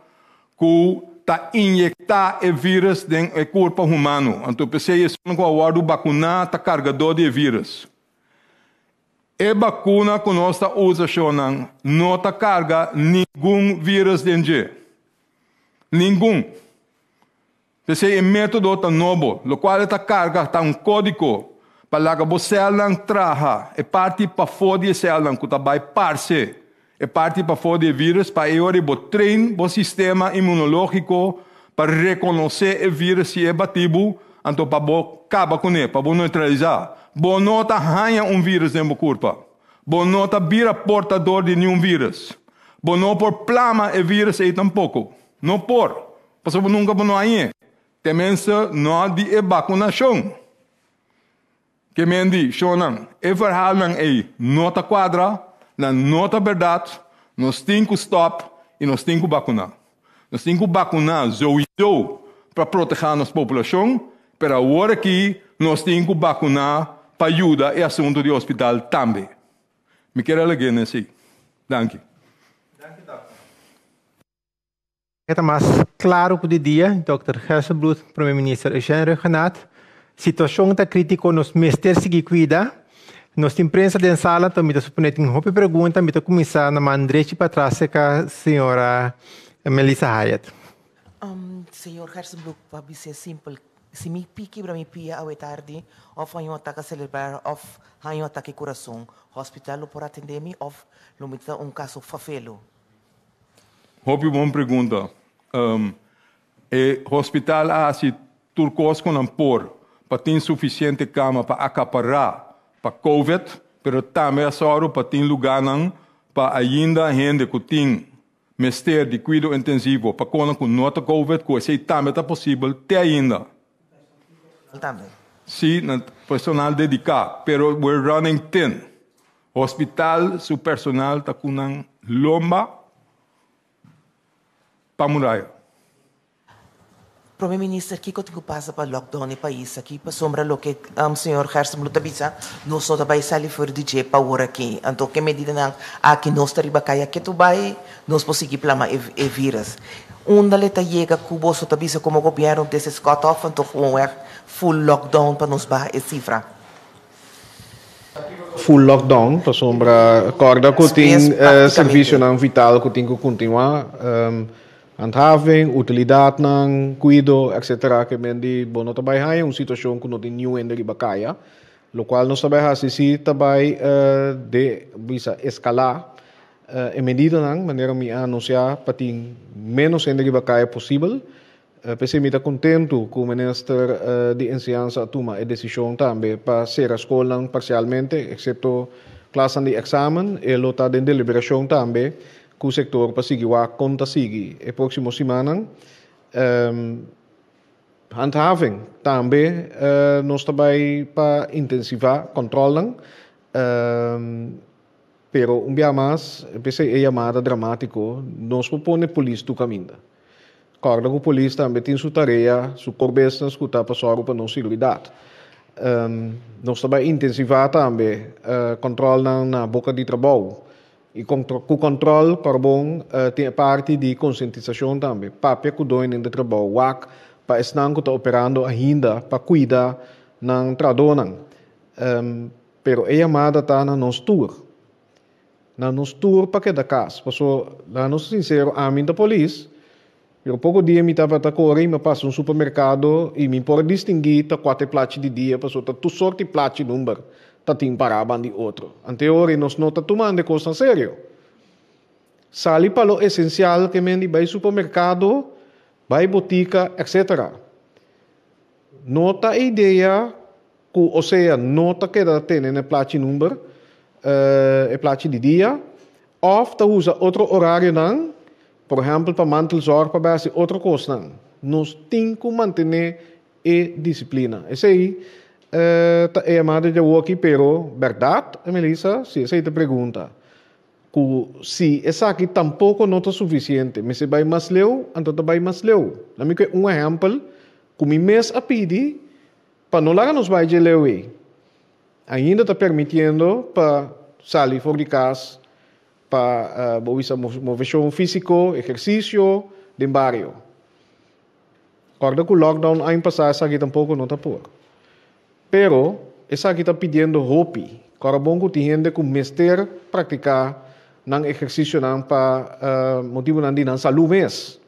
que está injectar o vírus dentro do corpo humano. Então, você é só que o vacunar está carregador de vírus. A vacuna que nós estamos usando não carga nenhum vírus dentro. Nenhum. Esse é um método novo, o qual carga um código para que você não traga, é parte para fora de célula que vai parse, é parte para fora de vírus para treinar o sistema imunológico para reconhecer o vírus se é batido, então para acabar com ele, para neutralizar. Você não arranha vírus dentro do corpo. Você não vira portador de nenhum vírus. Você não por plama o vírus aí tampouco. Não por. Porque você nunca não aí. Temense não de vacunação. Que me diz, Shonan, e verhaal aí, nota quadra, na nota verdade, nós temos que stop e nós temos que vacunar. Nós temos que vacunar sowieso para proteger a nossa população, mas agora aqui nós temos que vacunar para ajudar o assunto do hospital também. Me quero alegar assim. Danke. É mais claro que o dia, Dr. Hersenbloed, Primeiro-Ministro Eugênio Renato, situação está crítica nos mester seguir cuida. Nós imprensa de sala também supondo tem uma pergunta, me começar na mandreche para trás com a senhora Melissa Hayat. Senhor Hersenbloed, para ser simples, se me pique para me pia ao tarde, ou foi um ataque cerebral, ou foi um ataque coração, hospital por atender-me, ou não me dá caso fafelo. Hope boa pergunta. O hospital se turcos com ampor para ter suficiente cama para acaparar para COVID, mas também só para ter lugar para ainda gente que tem mestre de cuidado intensivo para com nota COVID, que se também é possível ter ainda. Também. Sim, personal dedicado, pero we're running thin. Hospital, su personal está com lomba para muralha. Primeiro-Ministro, aqui que passa para lockdown no país, aqui para sombra lo que senhor Hersenbloed avisa, nós só vai sair fora de dia para hora aqui. Então, que medida não aqui nós estamos caia que tu vai, nós conseguimos plama e vírus. Onde está chega que você avisa como governo desses cut-off, então full lockdown para nos baixar a cifra. Full lockdown, para sombra, acorda que tem serviço não vital que tem que continuar. Handhaving, utilidade, cuido, etc. Que mendi bono também há uma situação que não tem nenhum ende de bacaya, lo qual nós também há se também de bisa escalar em medida não maneira me anunciar para ter menos ende de bacaya possível. Pensei me está contento com o ministro de ensinança toma a decisão também para ser a escola parcialmente, exceto classe de examen, e lo está de deliberação também. O sector para seguir a conta seguir. E próxima semana, handhaving também nós também para intensivar controle, pero dia mais, pensei é chamada dramático, nós propõe polícia do caminho. Claro que a polícia também tem sua tarefa, sua corbessa, escutar para só para nossa segurança. Nós também intensivar também controle na boca de trabalho. E com o controle, para bom, tem parte de conscientização também. Papel que dói no trabalho, para estar que está operando ainda, para cuidar ng tradonan. Pero a chamada está na nos tour. Na nos tour para cada caso. Porque, lá nos sincero, a mim da polícia, pero pouco dia me estava a correr, me passa supermercado e me pode distinguir tá 4 platos de dia, porque tá tu sorte platos número. Tá tem paraban de outro. Anterior nós não tá tomando coisa sério. Sali para o essencial que mendi vai supermercado, vai botica, etc. Nota a ideia que ou seja, nota que dá tem na placa número, placa de dia, ou tá usa outro horário não, por exemplo, para mantelzorg para base outra coisa não. Nós temos que manter a disciplina. Esse aí é chamada de aqui, pero verdade, Melissa, se essa é a pergunta. Se essa aqui tampouco não está suficiente, mas se vai mais leu, então vai mais leu. Nami que exemplo, que me mês a pedir, para não lá nos vai de leu ainda está permitindo para sair fora de casa, para movimentação físico, exercício, de barrio. Agora que o lockdown aí passar, essa aqui tampouco não está por. Pero, essa aqui está pedindo roupa, Corabongo ti gente com mester praticar nang exercício nang pa motivo nang di nang salu mes.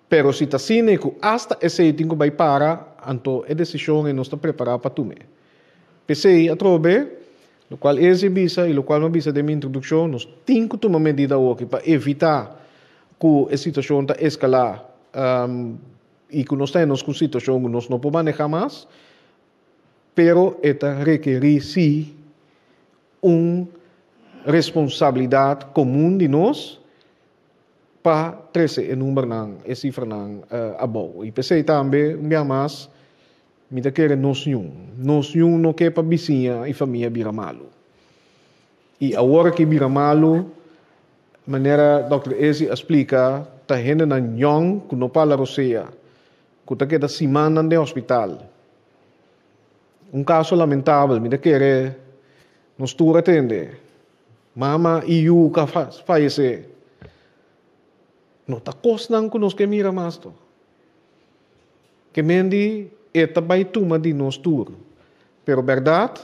Pero si ta sine ku hasta esse tingo vai para anto e decisão e nós está preparado para tume. Pensei a trobe, lo qual esse bisa e lo qual não bisa de minha introdução, nós tingo tomar medida hoje para evitar que a situação ta escalar e que nós temos com situação que nós não podemos manejar mais, pero esta requerir sim responsabilidade comum de nós para trazer o número não, a cifra não abou. E pensei também, mais, me da querer nós não quer para vizinha e família Biramalo. E agora que Biramalo, maneira Dr. Ezi explica, tá gente na Nyong, que não fala roseia, que tá queda semana no hospital. Caso lamentável, me da querer, nós tu atende. Mama e eu que falece. Não está costando que nós que mira mais to. Que mendi eta vai tuma de nós tur. Pero verdade,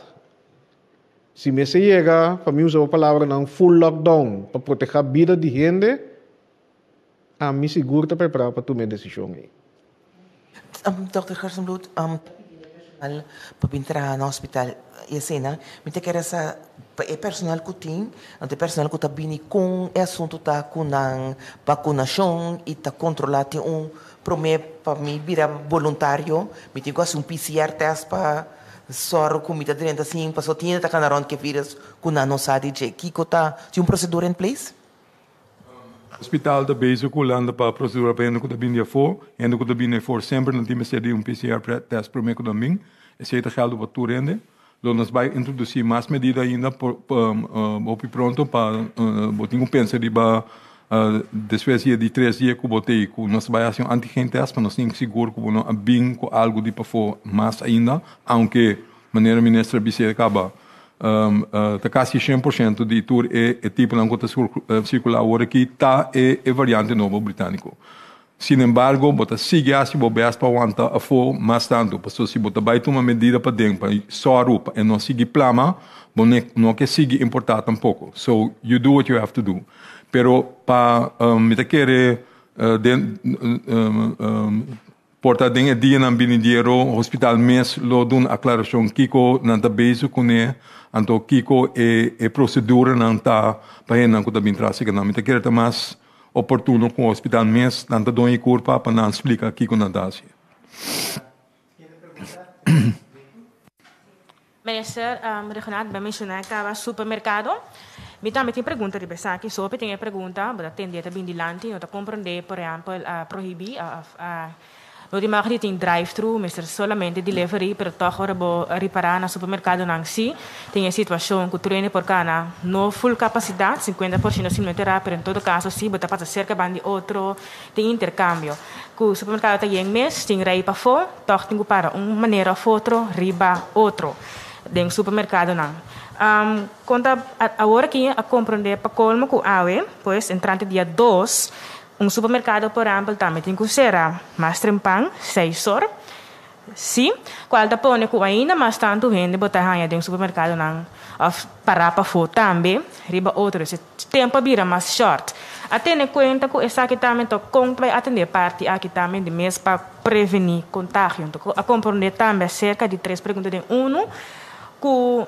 se me se chega, para mim usar a palavra não full lockdown para proteger a vida de gente, a mim seguro está preparado para tomar decisão aí. Dr. Gerstenbloed, para entrar no hospital, e assim, me te quer essa personal que tem, ante personal que está bem com o assunto tá com a vacunação e tá controlado promete para mim virar voluntário, me tem quase PCR test para só comida dentro assim, para só tinha tá canaron que vírus com a nossa de que tá tem procedura em place. Hospital da bezig com para procedura para que da bindia for, que da bindia for sempre não tinha sido PCR test para mim que da mim, esse é geld para tu rende. Nós vamos introduzir mais medidas ainda op pronto para botar pensa de depois de 3 dias que botei com nós vamos fazer antigen test para nós ter seguro que não há bem com algo de para for mais ainda, aunque maneira ministra Bissé acaba tá quase 100% de tour é tipo não conta circular agora que tá é variante novo britânico. Sin embargo, bota sigue assim, bobes para aguentar a for mais tanto, porque se bota vai tomar medida para dentro, para só roupa e não seguir plama, não que sigue importar tampouco. So you do what you have to do. Pero para me te querer porta dentro dia na binidero hospital mes lo dun aclaração Kiko na da base com né, anto Kiko é procedura não tá para não que da bin trase que não me te querer mais oportuno com o hospital mes tanto doi curpa para não explicar aqui com a Dácia. Minister, Renato, vai mencionar que estava supermercado. Me também tem pergunta de pensar que só tem pergunta, mas atender também de lante, não compreender, por exemplo, proibir não tem mais tem drive-thru, mas solamente delivery, pero toch reparar na supermercado não si. Tem a situação que o treino por cá não full capacidade, 50% simplesmente pero em todo caso sim, bota para cerca bandi outro, tem intercâmbio. Que o supermercado tem em mês, tem rei para fora, toch tem que para maneira outro, riba outro, dentro supermercado não. Conta agora que a compreender para colmo com awe, pois entrante dia 2 supermercado, por exemplo, também tem que ser mais trempang, 6 horas. Sim, qual da pone que ainda mais tanto gente botar ranha dentro do supermercado não parar para fora também, riba outro, esse tempo vira mais short. Até nem conta que essa aqui também to compra atender parte aqui também de mês para prevenir contágio. Então, a compreender também cerca de 3 perguntas de que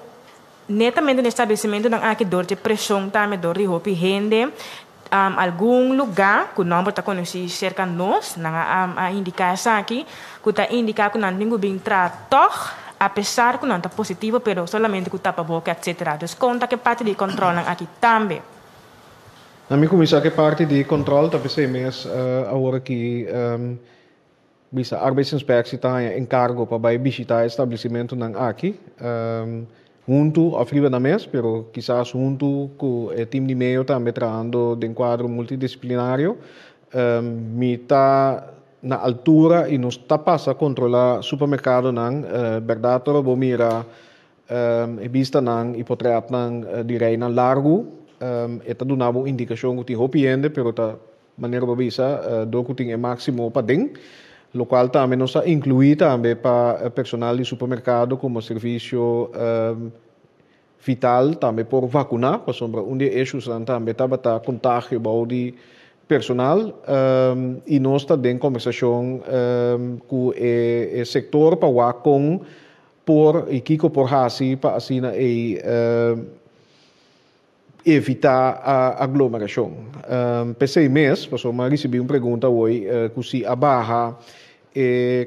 netamente no estabelecimento não há que dor de pressão também dor de roupa gente. Algum lugar que não está conhecido cerca de nós, não há indicação aqui, que está indicado que não tem que entrar toch, apesar que não está positivo, mas somente que tapa boca, etc. Então, conta que parte de controle aqui também. Na minha comissão que parte de controle, tá pensei mesmo agora que bisa arbeidsinspectie está em encargo para visitar estabelecimento não aqui. Junto a Friba da MES, pero quizás junto com o time de meio também trabalhando em quadro multidisciplinário, me está na altura e nos está passa a controlar supermercado não, verdade, vou mirar vista não e potreat não de rei não largo, está dando uma indicação que tem hopiende, pero tá maneira para visa do que tem máximo para dentro. lo qual também nos inclui também para personal de supermercado como serviço vital também por vacunar, para sombra onde issues também tá contágio de personal e nós está em conversação com o setor para com por e kiko por hasi para assim evitar a aglomeração. Pensei mês, passou uma recebi uma pergunta hoje que se a barra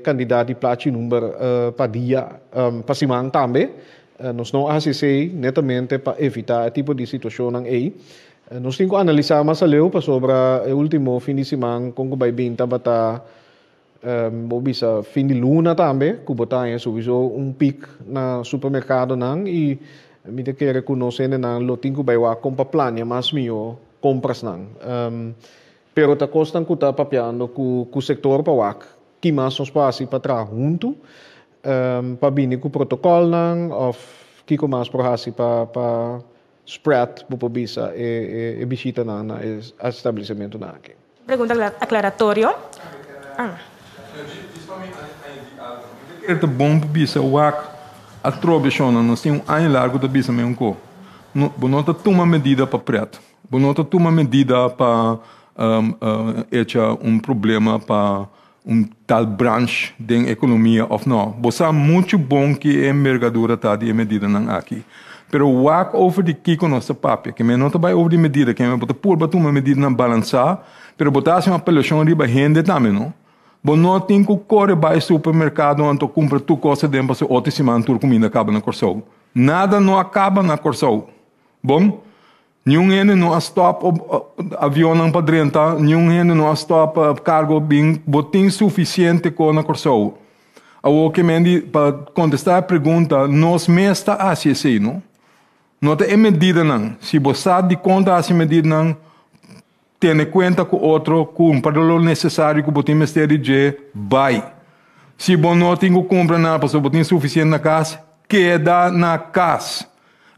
candidato de platina número para dia para semana também. Nós não ACC netamente para evitar tipo de situação aí. Nós temos que analisar mais sobre o último fim de semana com o baibinta bata bisa fim de luna também, que botar sowieso pico na supermercado nang e me te quer reconhecer nang lo tenho baiwa compra plania mas mio compras nang. Pero ta costan que tá papiando com o setor para wak, que mais nos passa para trás junto. Para vir com o protocolo nang of que mais por hasi para spread por bisa e visita na estabelecimento na aqui. Pergunta aclaratório. É bom para bisa wak a trobechona nós tem ano largo da bisa mesmo co. Bonota toma medida para preto. Bonota toma medida para echar problema para tal branche da economia ou não. Você é muito bom que a envergadura está de medida não aqui. Pero wak over de kiko nossa papia, que me não vai over de medida, que me bota por bater uma medida não balançar, pero botar uma apelação riba rende também, não? Bom, não tem que correr para o supermercado onde compra tu coisa dentro para outra semana tu comida acaba na Corsol. Nada não acaba na Corsol. Bom? Nenhum ene não stop avião não para dentro, nenhum ene não stop cargo bem, botem suficiente com na Corsol. O que me para contestar a pergunta, nós mesmos está assim, não? Não tem medida não. Se você de conta assim medida não, tem conta com outro, com para o necessário que botem mistério de vai. Se você não tem que comprar nada, para botem suficiente na casa, queda na casa.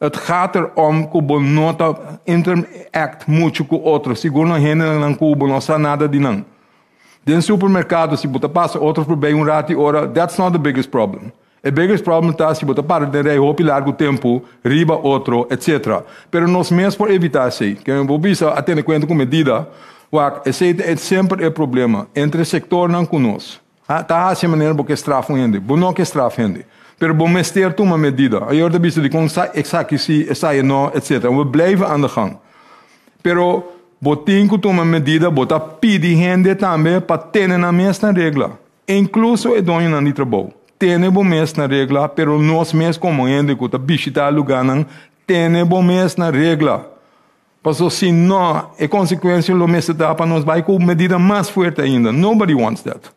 Het gaat erom que você não interact muito com outro. Seguro não não cubo não sabe nada de não. Den supermercado, se você passa outro por bem rato e hora, that's not the biggest problem. O biggest problem está se você para de rei hopi largo tempo, riba outro, etc. Pero nós mesmos por evitar isso, que eu vou bisa a ter conta com medida, esse é sempre o problema entre o sector não conosco. Tá assim maneira porque estrafa gente, bom não que estrafa gente. Pero bom mestre tu uma medida. Aí eu bisa de com exact se sai não, etc. We blijven aan de gang. Pero botem que toma medida, bota pedir gente também para ter na mesma regra. Incluso é dono não de trabalho. Tem bom mesma regra, pero nós mesmos como gente que está visitando lugar não tem bom mesma regra. Porque se não, a consequência do mesmo dá para nós vai com medida mais forte ainda. Nobody wants that.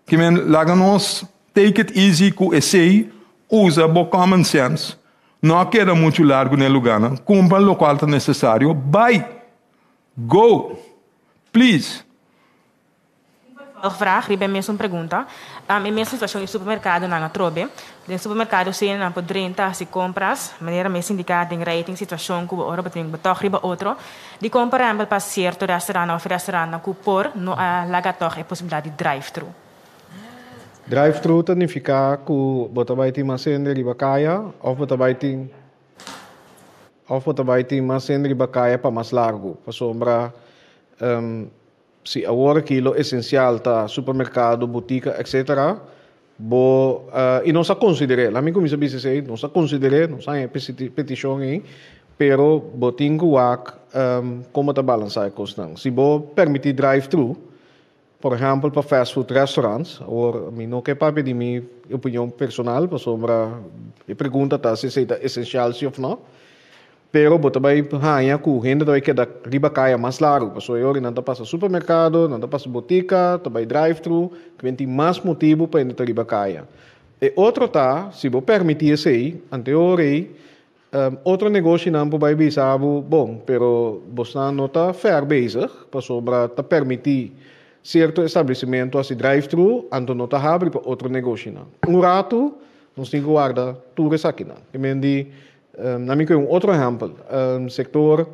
Que men laga nós take it easy com esse usa bom common sense. Não queda muito largo no lugar não. Compra o local está necessário, vai. Go, please. Vraag, ik ben mesmo pergunta. In minha situação no supermercado na Trobe, no supermercado se na por 30 se compras, maneira mais indicada em rating situação que ora batem betoch riba outro, de comprar para certo restaurante ou restaurante na por no laga toch a possibilidade de drive-thru. Drive-thru significa que você vai ter uma cena riba kaya ou você vai ter uma cena riba kaya para mais largo, para sombra se agora aquilo essencial tá supermercado, botica, etc. E não se considera, lá me começa a dizer, não se considera, não sai petição aí, pero botinho como tá balançar a questão. Se bo permitir drive-thru, por exemplo, para fast food restaurants, ou não quer para pedir minha opinião personal, para sombra e pergunta tá se é essencial se ou não. Pero bota vai hanya ku renda vai que da riba kaya mais largo, passou eu não tá passa supermercado, não tá passa botica, tá vai drive-thru, que tem mais motivo para entrar riba kaya. E outro tá, se vou permitir esse aí, anterior outro negócio não vai bisar bom, pero você não tá fair bezig, para sobra tá permitir certo estabelecimento assim drive-thru, então não tá abre para outro negócio não. Rato, nós temos que guardar tudo isso aqui não. Que mendi na minha outro exemplo, sector,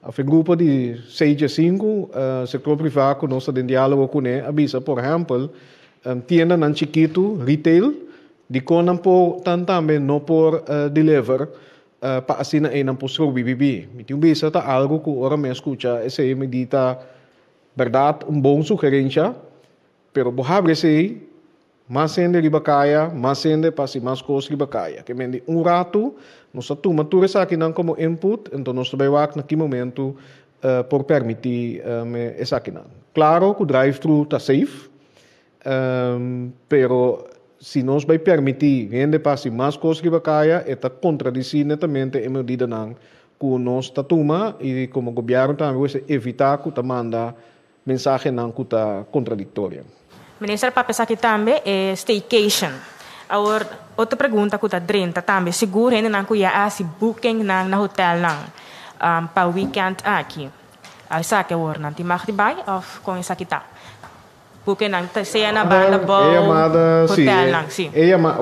o grupo de 6 a 5, sector privado, nós estamos em diálogo com ele, avisa, por exemplo, tienda nan chiquito, retail, di konan po também não por deliver para assina aí não posso BBB. Então bisa tá algo que ora me escuta, essa é medida verdade, bom sugerência, pero bohabre sei, mas sende ribacaia, mas sende pasi mais coisas ribacaia. Que mendi rato, nós toma tudo isso aqui não como input, então nós vai wak naquele momento por permitir essa aqui não. Claro que o drive-thru tá safe, pero se nós vai permitir vender pasi mais coisas ribacaia, está contradizer netamente a medida não que nós tá toma e como governo também vai evitar que tá manda mensagem não que tá contraditória. Minister, para pensar aqui também é staycation. Agora, outra pergunta que está dentro também, seguro ainda não que há se booking na hotel não para weekend aqui. Essa que agora não tem mais de baixo ou com essa aqui tá. Booking não seja na banda hotel não, sim.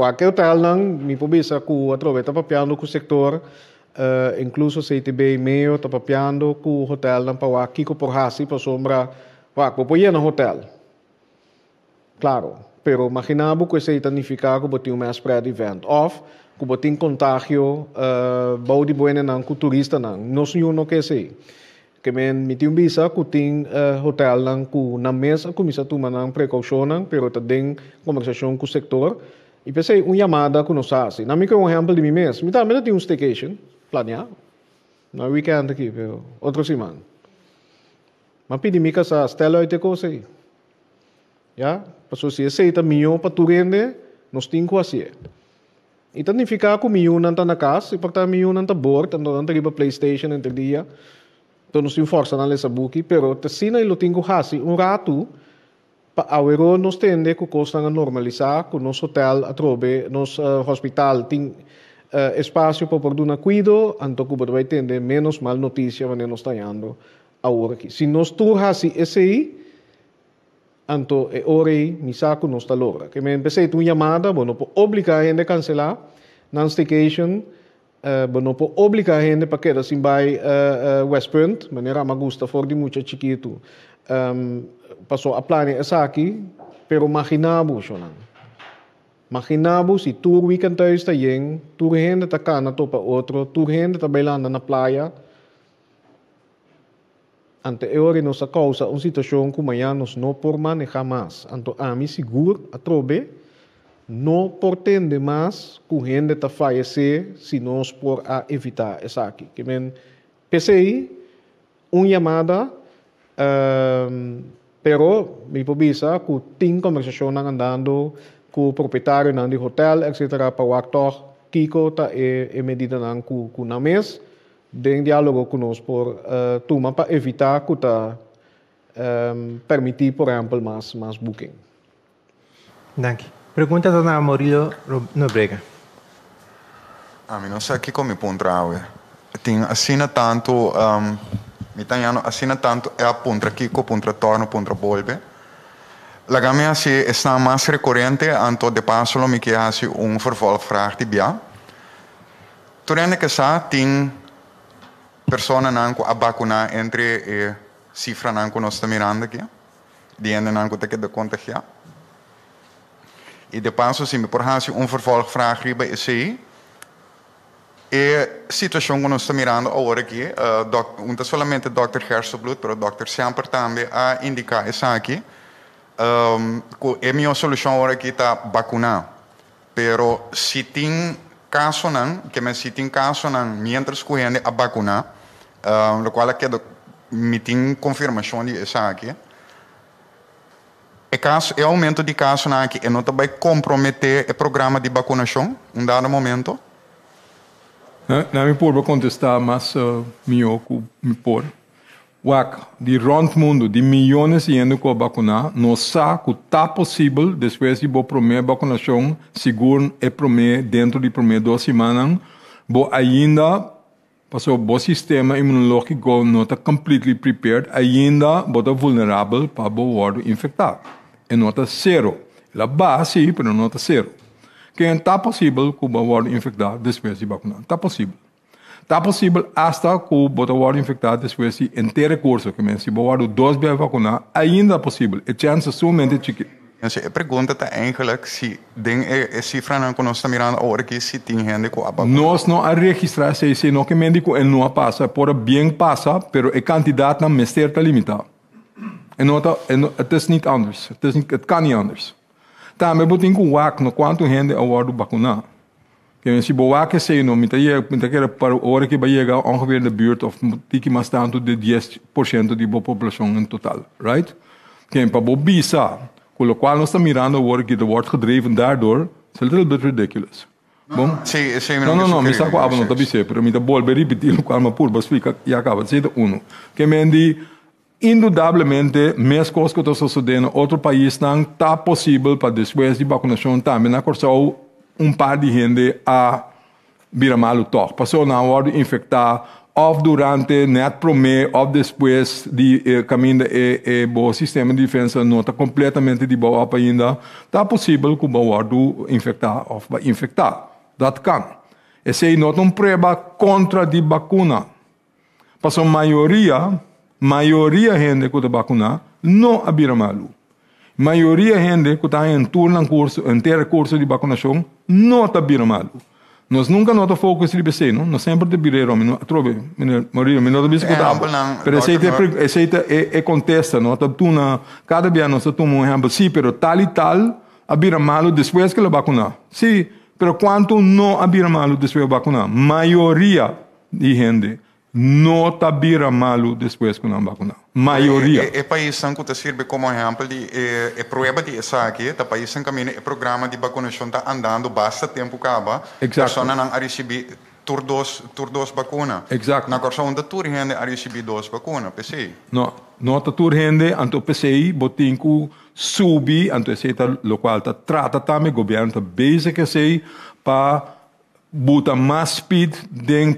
Aquele hotel não me pobisa que através tá papiando com o sector, incluso CTB meio tá papiando com o hotel não para aqui com por hasi para sombra, para ir no hotel. Claro, pero imaginamos que isso significa que botem um spread event of que botem contágio bom de boa não com turista não sei não que sei que me tem visa que tem hotel não com na mesa comissa tomar não precaução não pero também conversação com o setor e pensei chamada que nós fazemos na minha exemplo de mim mesmo me também tem staycation planeado na weekend aqui pero outra semana mas pedi me casa stella até coisa aí já passou se aceita milhão para tu rende nós temos que fazer e significa que milhão não está na casa e portanto milhão não está bordo não está riba PlayStation entre dia então nós temos força na lesa buki pero te sina e lo tenho que fazer rato para agora nós tende que costa normalizar que nosso hotel atrobe nosso hospital tem espaço para por uma cuido então que vai ter menos mal notícia quando nós está indo agora aqui se nós tu fazer esse aí anto e ore mi saco non sta l'ora che mi empecé tu chiamata bueno può obbligare a gente a cancelar non staycation bueno può obbligare a gente perché da sin vai West Point maniera ma gusta for di mucho chiquito passò a plane essa aqui pero imaginavo si tu weekend thuis sta yen tu gente ta cana topa outro tu gente ta bailando na praia ante ore nossa causa uma situação como amanhã nós não por manejar mais. Então a mim seguro a trobe não pretende mais que gente tá falecer se nós por a evitar essa aqui. Que men pensei chamada pero me pobisa que tem conversação andando com o proprietário do hotel etc para o actor Kiko tá e medida não com na mesa de diálogo conosco por tuma para evitar que permitir, por exemplo, mais booking. Danke. Pergunta da Murilo Nobrega. A mim não sei aqui como me pontrave. Tem assina tanto, me tenho assina tanto é a pontra aqui com pontra torno, pontra bolbe. La gamma se está mais recorrente, anto de passo me que hace vervolgvraag de bia. Torrente que sa tem persona nanco a vacunar entre cifra nanco nós estamos mirando aqui, diende nanco te que de contagiar. E de passo se me por hace vervolgvraag riba is aí. E situação que nós estamos mirando agora aqui, não somente o Dr. Hersenblut, mas o Dr. Semper também a indicar isso aqui. A minha solução agora aqui está vacunar. Pero se tem caso não, que me se tem caso não, mientras que a gente a vacunar, o qual é que me tem confirmação de isso aqui. É aumento de caso não aqui, e não vai comprometer o programa de vacunação, em dado momento. Não me pode contestar, mas me pode. De rond mundo, de milhões de gente que vacinar, não sabe que está possível, depois de a primeira vacinação, seguro é primeiro, dentro de primeiras 2 semanas, ainda, passou o sistema imunológico não está completely prepared, ainda está vulnerável para o infectado. E não está zero. La base, mas não está zero. Que está possível que o infectado depois de vacinar. Está possível. Está possível hasta que o infectado depois de inteiro curso, que se o 2 vezes vacinar, ainda é possível. A chance é somente chiquita. Dus ik pergunta eigenlijk se den cifra não conosco mirando agora que se tem gente com a vacuna. Nós não a registrar se não que médico ele não passa, por bem passa, pero a quantidade não é certa limitada. Het is niet anders. Het kan niet anders. Também botem com o no quanto gente agora vacinar. Que se boa que sei não, mita que para hora que vai chegar ongeveer de buurt of tiki mas tanto de 10% da população in totaal, right? Que para bobisa, com o qual nós estamos mirando agora que wordt gedreven daardoor, is a little bit ridiculous. Bom? Não, me saco a não tabi sempre, me dá volver repetir o qual me pur, mas fica e acaba, sei uno. Que me di indudablemente, mais coisas que estão sucedendo em outro país não está possível para depois de vacinação também na corção par de gente a virar malo toch. Passou na hora de infectar, ou durante, net promê, ou depois de caminho do sistema de defesa não está completamente de boa ainda, está possível que o hora de infectar ou infectar. Dat kan. Essa é não prova contra a vacuna. Passou a maioria gente que está vacunada não a virar malo. Maioria gente que está em turno curso, inteiro curso de vacunação, não está bem malo. Nós nunca nós focus de BC, não? Nós sempre de birero, não trove, Maria, não está bem escutado. Mas esse contesta, não? Tá tu na cada dia nós tomamos um exemplo, sim, pero tal e tal a bem malo depois que a vacunar. Sim, pero quanto não a bem malo depois da vacunar? Maioria de gente não está bem malo depois que não vacunar. Maioria. O país que serve como exemplo de prova de isso aqui, o país que o programa de vacinação está andando basta tempo acaba, a pessoa não a receber tur dos vacunas. Exato. Na corção da tur gente a receber 2 vacunas, PC. Não tá tur gente, anto PC botin ku subi, anto esse tá local tá trata também governo tá basic esse para bota mais speed,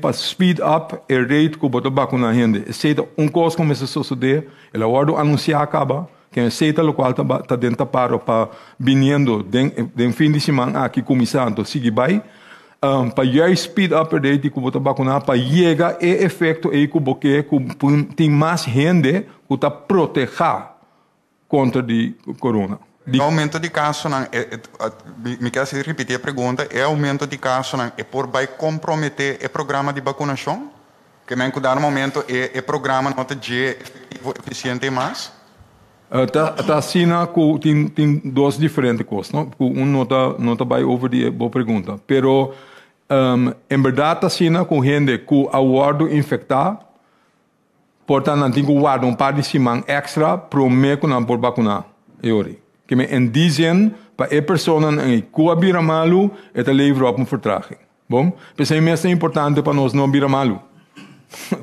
para speed up a rate que bota vacunar gente. Esse é coisa começa a suceder, ela hora do anunciar acaba, que esse é o qual tá dentro para vindo den fim de semana aqui começando, sigue vai, para speed up a rate que bota vacunar, para chegar e efeito aí que porque tem mais gente que está proteger contra de corona. O aumento de casos, me quero repetir a pergunta, é aumento de casos é por vai comprometer o programa de vacinação? Que me cuidar no momento o programa não está efetivo, eficiente mais? Tá assim que tem duas diferentes coisas, não? Não está vai over de boa pergunta, pero em verdade tá assim com gente que a hora infectar, portanto não tem que guardar par de semanas extra para me que não por vacinar, que me dizem para a pessoa que vira malo é te livre op vertraging. Bom, mas é mais importante para nós não virar malo.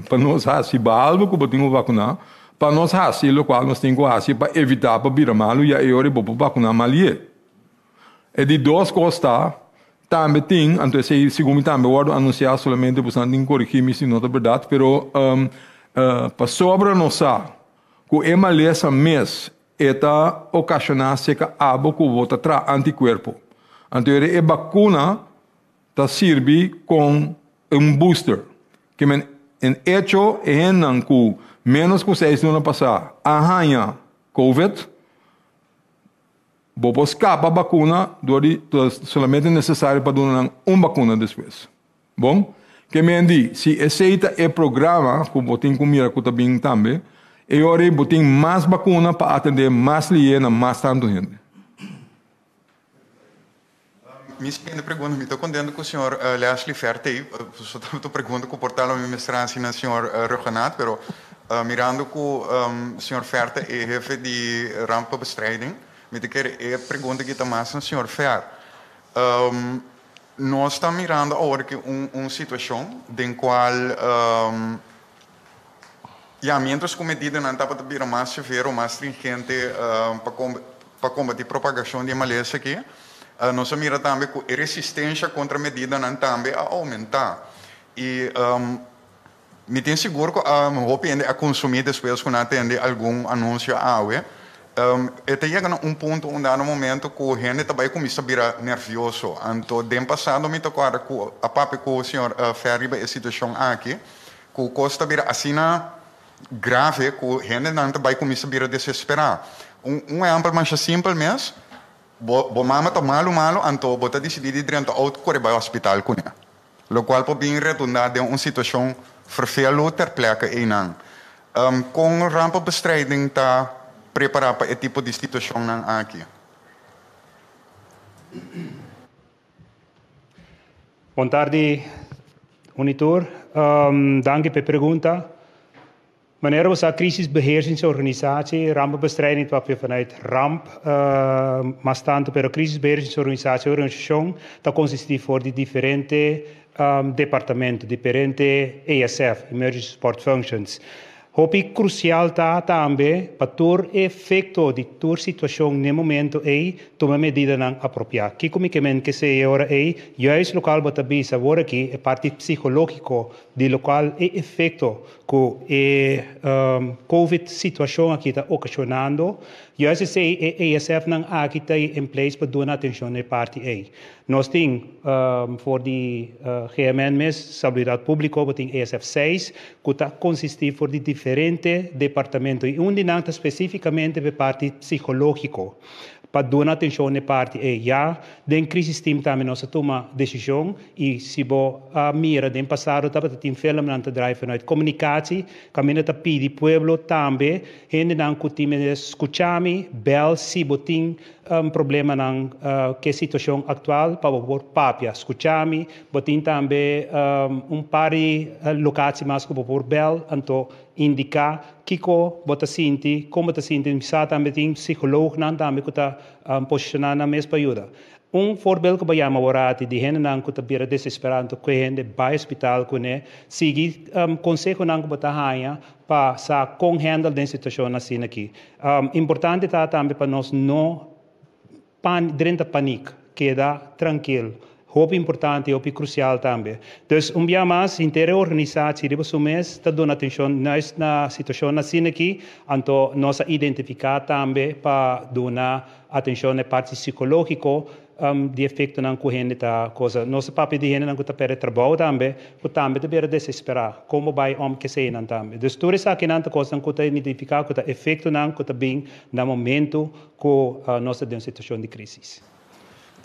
Para nós assim, behalve que podemos vacinar, para nós assim, o qual nós temos que fazer para evitar para virar malo e aí vou vacinar malie. É de duas coisas também tem, então esse segundo também vou anunciar somente para não corrigir se não é verdade, pero para sobre nós que é maleza mês eta ocasionar seca abo que volta tra anticorpo. Então a vacuna ta serve com booster que en hecho é que menos que 6 anos passar arranha COVID, vou escapar a vacuna somente necessário para dar uma vacuna depois. Bom, que me diz, se aceita o programa, como tem que mirar que está bem também, e agora tem mais vacuna para atender mais liena, mais tanto gente. Minha segunda pergunta, me estou contando com o senhor Leslie Ferte, estou perguntando com o portal da administração do senhor Renato, mas mirando com o senhor Ferte, é jefe de rampenbestrijding, me quero pergunta que também ao senhor Ferte. Nós estamos mirando agora que uma situação em qual mientras que medida não está para vir mais severo, mais stringente para combater a propagação de maleza aqui, nós miramos também que a resistência contra a medida não também a aumentar. E me tenho seguro que vou a consumir depois que não atende algum anúncio AUE. Até chega ponto, no momento que a gente também começa a virar nervioso. Então, no passado, me tocou a papo com o senhor Ferri a situação aqui, que o custo vira assim grave, que a gente não também começa a virar desesperar. Exemplo mais simples mesmo, mama tá malo, então bota decidir de out correr para o hospital com ele. Lo qual pode vir redundar de uma situação vervelend ter plekke aí não. Com rampenbestrijding tá preparar para esse tipo de situação não aqui. Boa tarde, monitor. Dank pela pergunta. Wanneer we een crisisbeheersingsorganisatie, rampenbestrijding, wat we vanuit ramp, maar staan op een crisisbeheersingsorganisatie, dat consistiert voor die differente departamenten, differente ESF, Emergency Support Functions. Hoop ik cruciaal também para ter efeito de ter situação no momento aí tomar medida não apropriada. Que comicamente que se agora aí, juist local botabisa agora aqui é parte psicológico de local é efeito que COVID situação aqui está ocasionando. Juist se ESF não aqui está em place para dar atenção na parte aí. Nós temos voor die GMN-mes, Stabilidade Pública, we temos ESF 6, que está consistir voor die diferente departamento e não especificamente para parte psicológico. Para dar atenção na parte é já, den crisis team também nós toma decisão e se bo a mira den passado tá para tem filme drive vanuit comunicatie, caminho tá pedir pueblo também, gente não que time escuchami, bel se botin problema não que situação atual para por papia, escuchami, botin também par locatie mais que por bel, anto indicar kiko bota sinti, como bota sinti, bisa também tem psicólogo não também que tá posicionar na mesma ajuda. Voorbeeld que bayama warati di hen nang kuta bira desesperado que hen de ba hospital kune sigi consejo nang bota haya pa sa com handle den situação assim aqui. Importante tá também para nós não drenta panic, queda tranquilo. Hoop importante e hoop crucial também. Dus dia mais inteira organizatie de mês está dando atenção na situação assim aqui, então nós identificar também para dar atenção na parte psicológica de efeito não correndo da coisa. Nosso papel de gente não está para trabalho também, por também de desesperar como vai que sei não também. Dus tudo isso aqui não está coisa que está identificar que está efeito não que está bem no momento que nós temos uma situação de crise.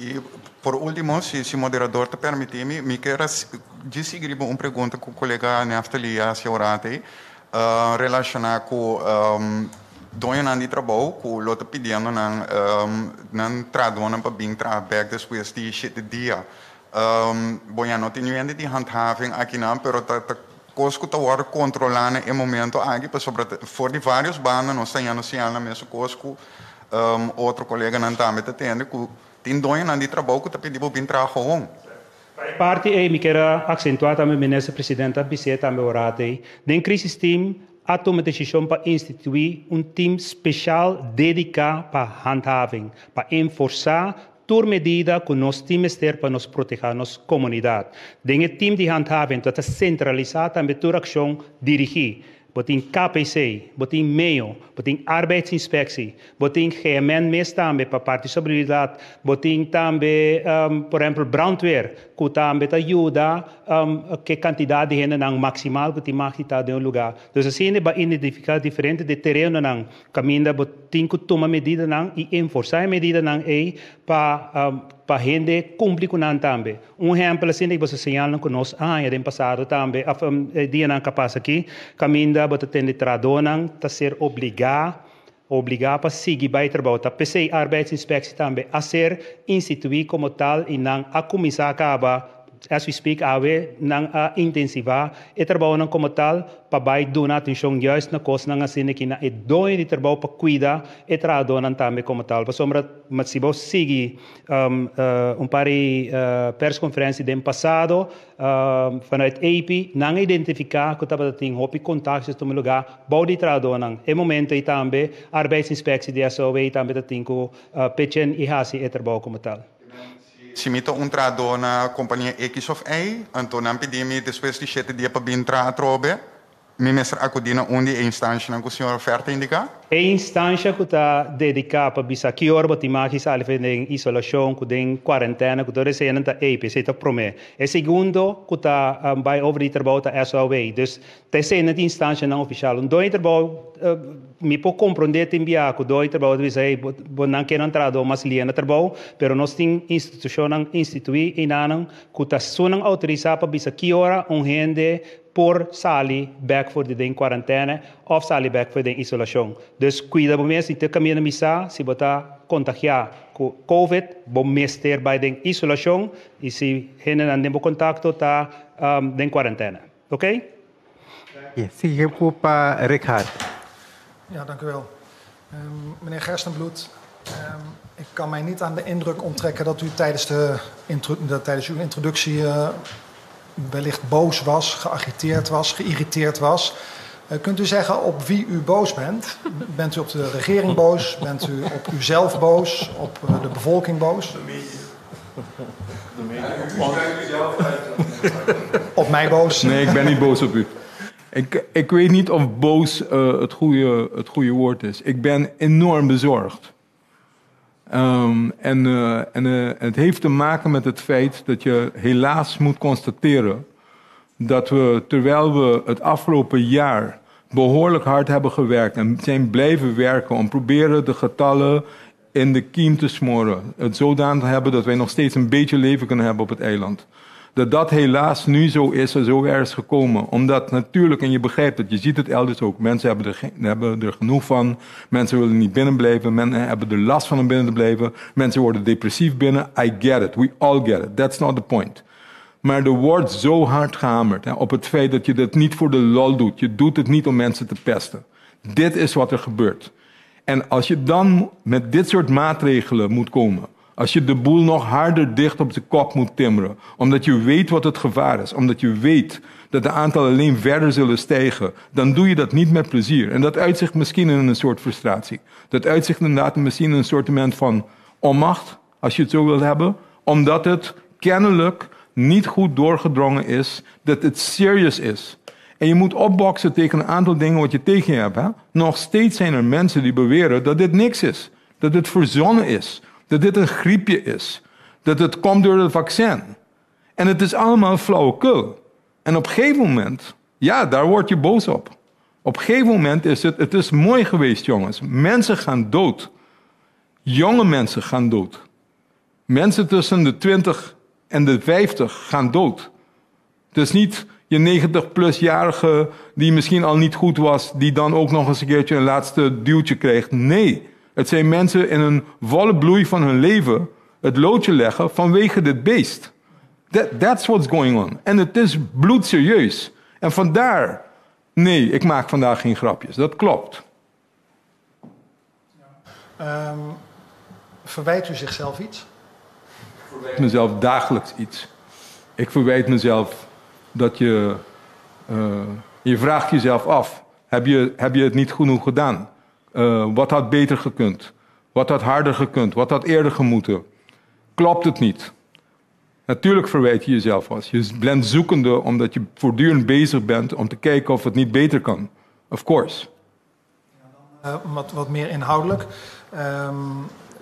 E, por último, se o moderador te permitir, me quero seguir uma pergunta com o colega Neftali Asiorate, relacionada com dois anos de trabalho, que o está pedindo não traduzir para bem trabalhar depois de 7 dias. Bom, não tenho ainda de handhaving aqui, não, mas coisa que está agora controlando no momento aqui, por de vários bandas, nós estamos sendo a mesma coisa que outro colega não está metendo, tem 2 anos de trabalho que está pedindo para trabalhar. Parte aí, me quero acentuar também, ministra presidenta, Biceta, meu orate, den crisis team, a tomar decisão para instituir time especial dedicado para handhaving, para enforçar toda medida que nós temos ter para nos proteger nossa comunidade. Den time de handhaving, está centralizado também toda ação dirigir. Botin KPC, botin MEO, botin arbeidsinspectie, botin GMN-mes também para participação, botin também, por exemplo, brandweer, que também ajuda que quantidade de gente não maximal que tem estar de lugar. Então assim é para identificar diferente de terreno não, caminho botin que toma medida não e enforçar medida não é para gente cumprir com não também. Exemplo assim que você señala que nós no passado também, dia não capaz aqui, caminho bota tende tradonan ta ser obrigar para seguir para trabalho. Ta PC arbeidsinspectie também a ser instituído como tal e não a começar a acabar, as we speak, não a intensivar e trabalho como tal para vai dar atenção juist na coisa não assim que na é dono de trabalho para cuidar e tradonan também como tal. Para sombra, mas se você seguir par persconferência do passado vanuit AP, não identificar que estava tendo hopie contactos no lugar, bouw die tradonan. E momento e também arbeidsinspectie de SOW também tem com pechen e hasi e trabalho como tal. Se me entrado na companhia X of A, então não pedimos depois de 7 dias para vir trabalhar. Minister Acudina undi e instância na senhora oferta indica? E instância que está dedicada para bisa que hora botar mais ali em isolação, que tem quarentena, que toda cena está EPC está promê. E segundo que está vai over die trabalho tá SOW. Dus terceira instância não oficial. Dois trabalho me pode compreender também que dois trabalho de sei não quer entrar do mas liana trabalho, pero nós tem instituição instituir e não que está sonang autorizar para bisa que hora gente por sali back voor de quarantaine of sali back voor de isolação. Dus cuida bom mês, se te caminha missa, se botar contagiar com COVID, bom mês ter bij de isolação e se gente não tem contato tá de quarantaine. Oké? Zie ik op Richard. Ja, dank u wel. Meneer Gerstenbloed, ik kan mij niet aan de indruk onttrekken dat u tijdens uw introductie wellicht boos was, geagiteerd was, geïrriteerd was. Kunt u zeggen op wie u boos bent? Bent u op de regering boos? Bent u op uzelf boos? Op de bevolking boos? Op mij boos? Nee, ik ben niet boos op u. Ik weet niet of boos het goede woord is. Ik ben enorm bezorgd. Het heeft te maken met het feit dat je helaas moet constateren dat we, terwijl we het afgelopen jaar behoorlijk hard hebben gewerkt en zijn blijven werken om proberen de getallen in de kiem te smoren, het zodanig te hebben dat wij nog steeds een beetje leven kunnen hebben op het eiland. Dat helaas nu zo is en zo erg is gekomen. Omdat natuurlijk, en je begrijpt het, je ziet het elders ook. Mensen hebben er genoeg van. Mensen willen niet binnen blijven. Mensen hebben er last van om binnen te blijven. Mensen worden depressief binnen. I get it. We all get it. That's not the point. Maar er wordt zo hard gehamerd op het feit dat je dat niet voor de lol doet. Je doet het niet om mensen te pesten. Dit is wat er gebeurt. En als je dan met dit soort maatregelen moet komen, als je de boel nog harder dicht op de kop moet timmeren, omdat je weet wat het gevaar is, omdat je weet dat de aantallen alleen verder zullen stijgen, dan doe je dat niet met plezier. En dat uitzicht misschien in een soort frustratie. Dat uitzicht inderdaad misschien in een soort van onmacht, als je het zo wil hebben, omdat het kennelijk niet goed doorgedrongen is dat het serious is. En je moet opboksen tegen een aantal dingen wat je tegen je hebt. Hè? Nog steeds zijn er mensen die beweren dat dit niks is. Dat het verzonnen is. Dat dit een griepje is. Dat het komt door het vaccin. En het is allemaal flauwekul. En op een gegeven moment, ja, daar word je boos op. Op een gegeven moment is het is mooi geweest, jongens. Mensen gaan dood. Jonge mensen gaan dood. Mensen tussen de 20 en de 50 gaan dood. Het is niet je 90-plus-jarige die misschien al niet goed was, die dan ook nog eens een keertje een laatste duwtje krijgt. Nee, het zijn mensen in een volle bloei van hun leven het loodje leggen vanwege dit beest. That's what's going on. En het is bloedserieus. En vandaar, nee, ik maak vandaag geen grapjes. Dat klopt. Verwijt u zichzelf iets? Ik verwijt mezelf dagelijks iets. Ik verwijt mezelf dat je vraagt jezelf af. Heb je het niet genoeg gedaan? Wat had beter gekund? Wat had harder gekund? Wat had eerder gemoeten? Klopt het niet? Natuurlijk verwijt je jezelf als. Je bent zoekende omdat je voortdurend bezig bent om te kijken of het niet beter kan. Of course. Wat meer inhoudelijk.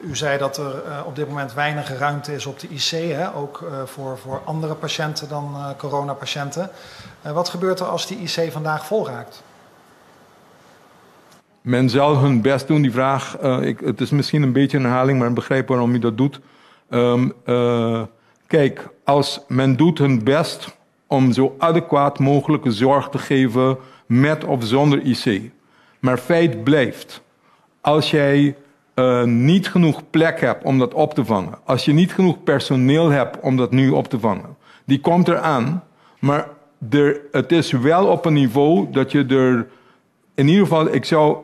U zei dat er op dit moment weinig ruimte is op de IC, hè? Ook voor andere patiënten dan coronapatiënten. Wat gebeurt er als die IC vandaag vol raakt? Men zal hun best doen, die vraag. Het is misschien een beetje een herhaling, maar ik begrijp waarom u dat doet. Kijk, als men doet hun best om zo adequaat mogelijke zorg te geven met of zonder IC. Maar feit blijft, als jij niet genoeg plek hebt om dat op te vangen, als je niet genoeg personeel hebt om dat nu op te vangen, die komt eraan, maar het is wel op een niveau dat je er, in ieder geval,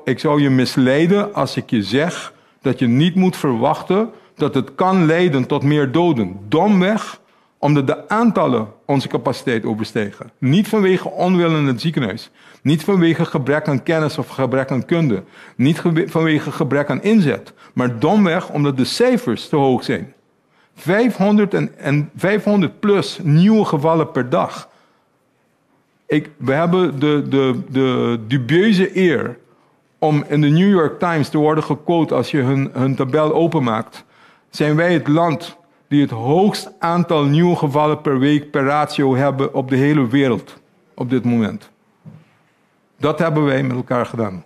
ik zou je misleiden als ik je zeg dat je niet moet verwachten dat het kan leiden tot meer doden. Domweg, omdat de aantallen onze capaciteit overstijgen. Niet vanwege onwil in het ziekenhuis. Niet vanwege gebrek aan kennis of gebrek aan kunde. Niet vanwege gebrek aan inzet. Maar domweg omdat de cijfers te hoog zijn. 500 plus nieuwe gevallen per dag. we hebben de dubieuze eer om in de New York Times te worden gequote als je hun tabel openmaakt. Zijn wij het land die het hoogst aantal nieuwe gevallen per week per ratio hebben op de hele wereld op dit moment. Dat hebben wij met elkaar gedaan.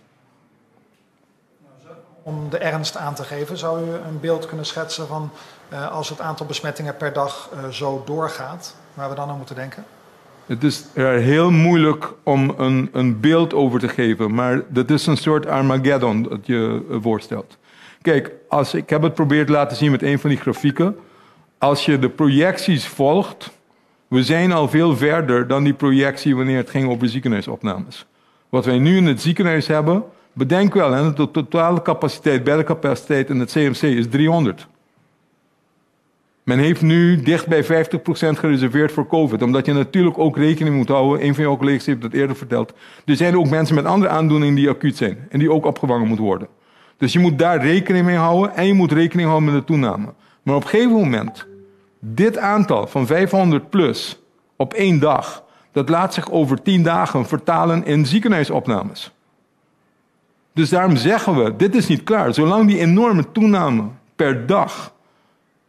Om de ernst aan te geven, zou u een beeld kunnen schetsen van als het aantal besmettingen per dag zo doorgaat, waar we dan aan moeten denken? Het is heel moeilijk om een beeld over te geven, maar dat is een soort Armageddon dat je voorstelt. Kijk, ik heb het geprobeerd te laten zien met een van die grafieken. Als je de projecties volgt, we zijn al veel verder dan die projectie wanneer het ging over ziekenhuisopnames. Wat wij nu in het ziekenhuis hebben, bedenk wel, hè, de totale capaciteit, beddencapaciteit in het CMC is 300. Men heeft nu dicht bij 50% gereserveerd voor COVID, omdat je natuurlijk ook rekening moet houden. Een van jouw collega's heeft dat eerder verteld. Er zijn ook mensen met andere aandoeningen die acuut zijn en die ook opgevangen moeten worden. Dus je moet daar rekening mee houden en je moet rekening houden met de toename. Maar op een gegeven moment, dit aantal van 500 plus op 1 dag, dat laat zich over 10 dagen vertalen in ziekenhuisopnames. Dus daarom zeggen we, dit is niet klaar. Zolang die enorme toename per dag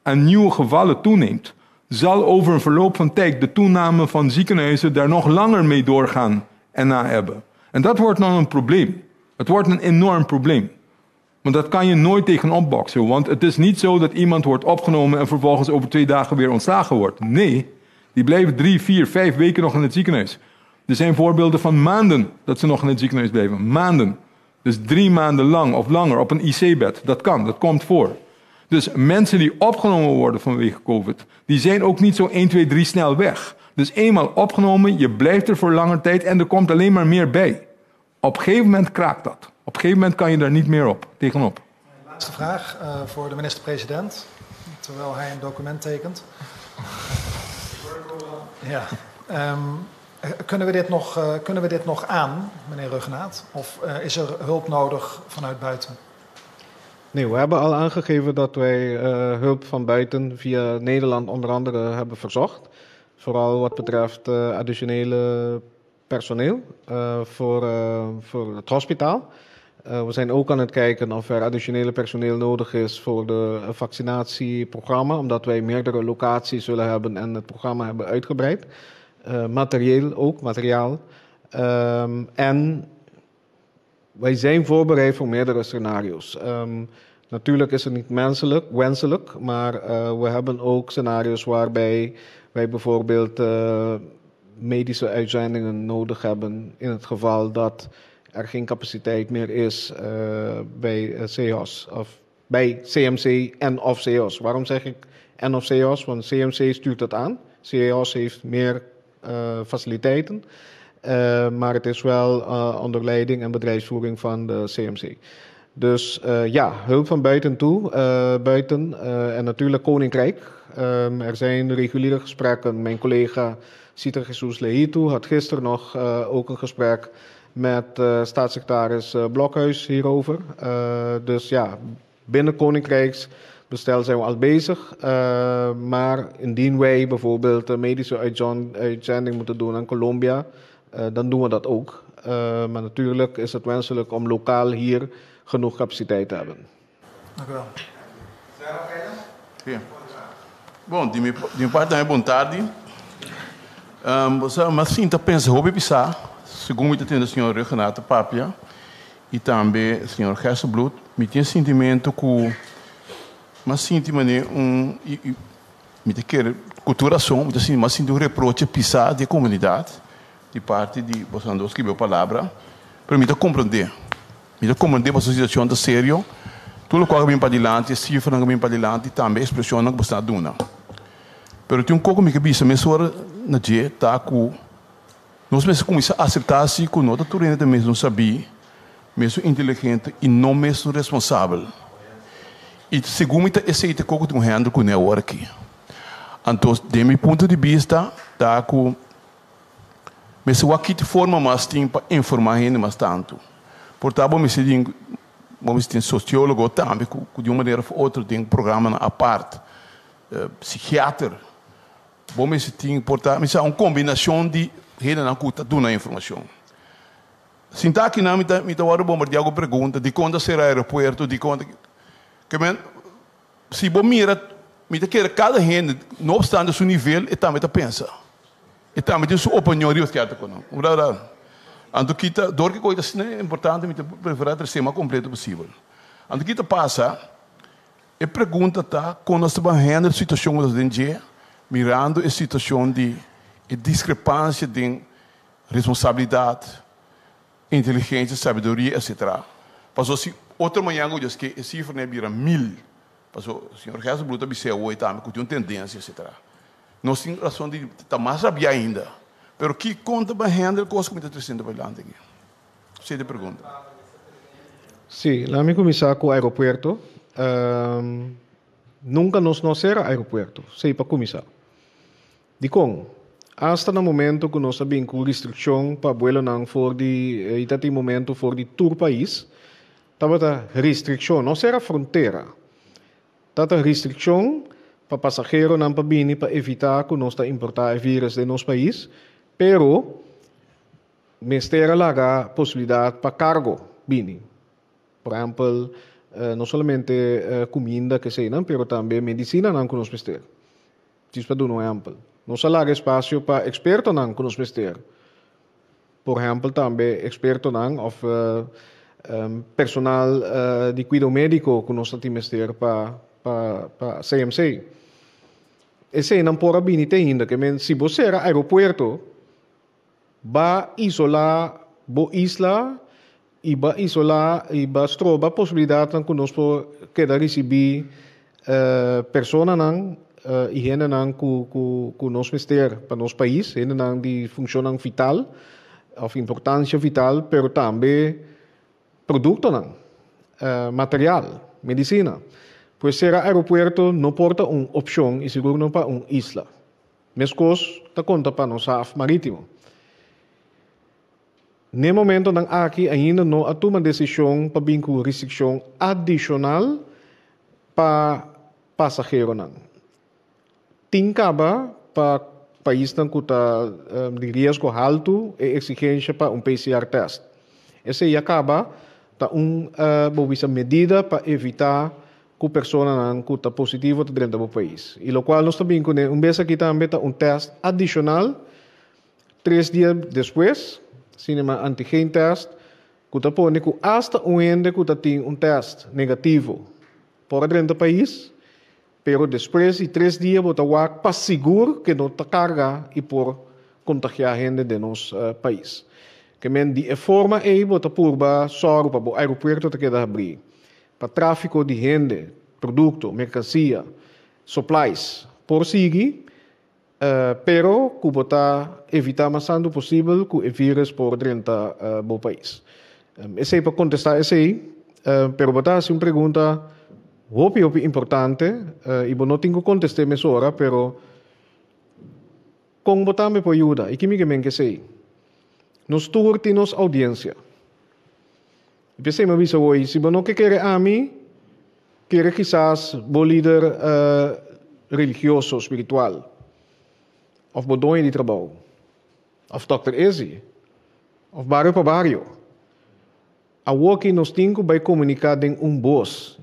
aan nieuwe gevallen toeneemt, zal over een verloop van tijd de toename van ziekenhuizen daar nog langer mee doorgaan en na hebben. En dat wordt dan een probleem. Het wordt een enorm probleem. Want dat kan je nooit tegenop boksen. Want het is niet zo dat iemand wordt opgenomen en vervolgens over 2 dagen weer ontslagen wordt. Nee, die blijven 3, 4, 5 weken nog in het ziekenhuis. Er zijn voorbeelden van maanden dat ze nog in het ziekenhuis blijven. Maanden. Dus 3 maanden lang of langer op een IC-bed. Dat kan, dat komt voor. Dus mensen die opgenomen worden vanwege COVID, die zijn ook niet zo 1, 2, 3 snel weg. Dus eenmaal opgenomen, je blijft er voor lange tijd en er komt alleen maar meer bij. Op een gegeven moment kraakt dat. Op een gegeven moment kan je daar niet meer tegenop. Laatste vraag voor de minister-president, terwijl hij een document tekent. Ja. Kunnen we dit nog aan, meneer Ruggenaat? Of is er hulp nodig vanuit buiten? Nee, we hebben al aangegeven dat wij hulp van buiten via Nederland onder andere hebben verzocht. Vooral wat betreft additionele personeel voor het hospitaal. We zijn ook aan het kijken of er additionele personeel nodig is voor de vaccinatieprogramma, omdat wij meerdere locaties zullen hebben en het programma hebben uitgebreid. Materiaal. En wij zijn voorbereid voor meerdere scenario's. Natuurlijk is het niet wenselijk, maar we hebben ook scenario's waarbij wij bijvoorbeeld medische uitzendingen nodig hebben in het geval dat er geen capaciteit meer is bij CEOS of bij CMC en of CEOS. Waarom zeg ik en of CEOS? Want CMC stuurt dat aan. CEOS heeft meer faciliteiten, maar het is wel onder leiding en bedrijfsvoering van de CMC. Dus ja, hulp van buiten en natuurlijk Koninkrijk. Er zijn reguliere gesprekken. Mijn collega Sita Jesus Lehitu had gisteren nog ook een gesprek met staatssecretaris Blokhuis hierover. Dus ja, binnen Koninkrijksbestel zijn we al bezig. Maar indien wij bijvoorbeeld een medische uitzending moeten doen aan Colombia, dan doen we dat ook. Maar natuurlijk is het wenselijk om lokaal hier genoeg capaciteit te hebben. Dank u wel. Ja. Bom, de parte da boa tarde. Mas sim, tá pensando hobby pisar. Segundo me tem o senhor Ruggenaat Papia e também o senhor Gerstenbloed, me tem sentimento que mas sinto mané me tem que cultura som, me tem mas sinto reproche pisar de comunidade, de parte de Bossandos que meu palavra, para me te compreender. Me te compreender a situação da sério. Tudo o que vem para adiante, cifra que vem para adiante, também expressão que você está dando. Pero tem pouco me que bisa, mas agora na dia tá com nós mesmo começar a aceitar se que nós tudo ainda mesmo sabia, mesmo inteligente e não mesmo responsável. E segundo me esse é pouco de um handle com o hora aqui. Então, de meu ponto de vista, tá com mas o aqui de forma mais tem para informar ainda mais tanto. Portanto, me se diz vamos ter sociólogo também que de uma maneira ou outra tem um programa à parte, psiquiatra. Vamos ter portanto, mas é uma combinação de Hena não custa toda a informação. Sinta aqui na minha hora bombardear alguma pergunta de quando será aeroporto, de quando que men se bom mira, me quer cada gente, não obstante seu nível, e também tá pensa. E também tem sua opinião e o que com não. Verdade. Ando kita, dor que coisa assim é importante, me preferir ser mais completo possível. Ando kita passa e pergunta tá quando nós estamos vendo a situação das dentro, mirando a situação de discrepância de responsabilidade, inteligência, sabedoria, etc. Passou se outra manhã eu disse que a cifra não vira 1000. Passou o senhor Gerson Bluth disse hoje também que tem uma tendência, etc. Nós temos razão de estar mais rabia ainda. Pero que conta para handle coisa como está trazendo para lá aqui. Você te pergunta. Sim, lá me começar com o aeroporto. Nunca nos será aeroporto, sei para começar. De como? Hasta no momento que nós sabemos com restrição para voar não for de até momento for de todo país, estava restrição, não será fronteira. Tata restrição para passageiro não para vir para evitar que nós importar vírus de nosso país, pero mestera lá a possibilidade para cargo vir. Por exemplo, não somente comida que sei não, pero também medicina não que nós mestera. Isso para dar um exemplo. Não só há espaço para experto não que nós mestera. Por exemplo, também experto não of personal de cuidado médico que nós temos mestera para CMC. Esse não pode vir ainda, que se você era aeroporto, vai isolar a isla e vai isolar e vai trobar a possibilidade que nós podemos receber pessoas e gente que nós mester para nosso país, gente de função vital, of importância vital, pero também produto material, medicina. Pois será aeroporto não porta uma opção e seguro não para uma isla. Mescos ta conta para nosso marítimo. No momento não aqui ainda não há uma decisão para vir com restrição adicional para passageiro não. Tincaba para país não que está de risco alto e exigência para PCR test. Esse aí acaba tá uma medida para evitar que a pessoa não está positiva dentro do país. E o qual nós também com vez aqui também tá teste adicional 3 dias depois, cinema antigen test, que está põe que hasta ende que tem teste negativo para dentro do país, pero depois de 3 dias bota wak para seguro que não está carga e por contagiar gente de nosso país. Que men de forma aí bota purba só para o aeroporto te queda abrir. Para tráfico de gente, produto, mercancia, supplies, por seguir, pero que bota evitar mais tanto possível que o vírus por dentro do país. Esse é para contestar esse aí, pero bota se uma pergunta hopi importante, e não tenho contestar mais hora, pero com botar me pode ajudar, e que me que sei. Nos turnos audiência. Pensei me avisa hoje, se você não quer a mim, quer quizás o líder religioso, espiritual, ou o dono de trabalho, ou Dr. Ezi, ou barrio para barrio. A que nós temos que comunicar com voz.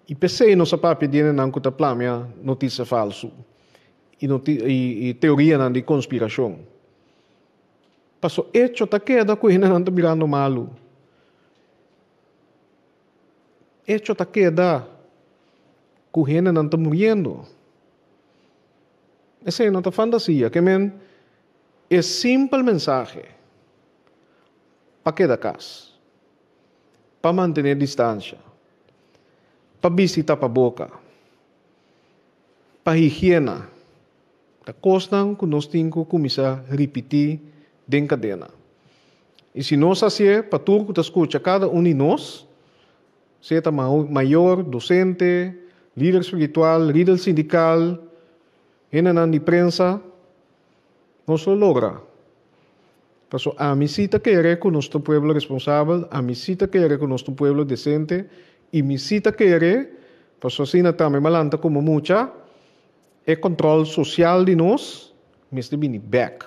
E pensei nossa papel de não que plamia notícia falsa e teoria de conspiração. Passou hecho tá queda com ele não tá virando malo. Hecho tá queda com ele não tá morrendo. Essa é não fantasia, que men é simples mensagem para quedar casa, para manter distância, para visitar para boca, para higiene. A coisa que nós temos que começar a repetir de cadena. E se nós assim, para tudo que escuta cada de nós, seja maior, docente, líder espiritual, líder sindical, gente de prensa, nós lo logra. Porque a mim cita querer que nosso pueblo responsável, a mim cita querer que nosso pueblo decente, e me cita querer, porque assim também malanta como muita, é controle social de nós, mas de back.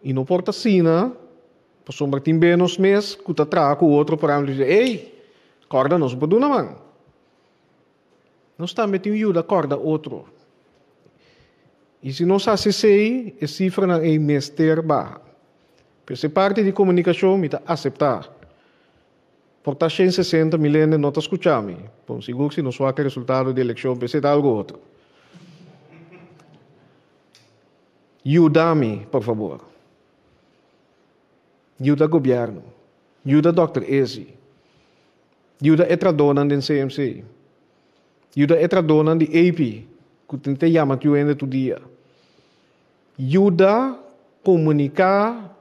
E não porta sina, para sombra timbe nos mês, que tá tra com o outro para dizer, ei, corda não se pode na mão. Não está metendo ajuda corda outro. E se não se assessei, a cifra não é mester barra. Por essa parte de comunicação, me está aceitar. Por 160 milhões não está escutando. Por seguro que se não soa que resultado da eleição, pensei em algo outro. Ajuda-me, por favor. Ajuda o governo. Ajuda o Dr. Ezi. Ajuda a tradona do CMC. Ajuda a tradona de AP, que tenta chamar tu ainda todo dia. Ajuda a comunicar,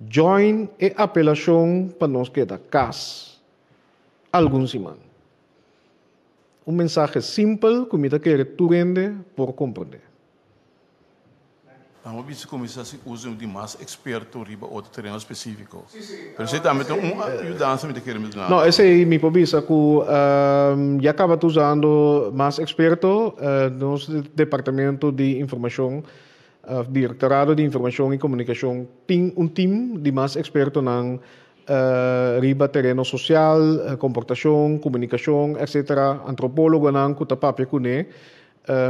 join e apelação para nós que da casa. Alguns semanas. Mensagem simples que me quer tu rende por compreender. Vamos ver se começar a usar de mais experto riba outro terreno específico. Pero você também tem uma ajudança me quer me dar. Não, esse aí me pobisa que já acaba usando mais experto no departamento de informação, Directorado de Informação e Comunicação, tem time de mais experto na riba terreno social, comportação, comunicação, etc. Antropólogo não que tapapia cune.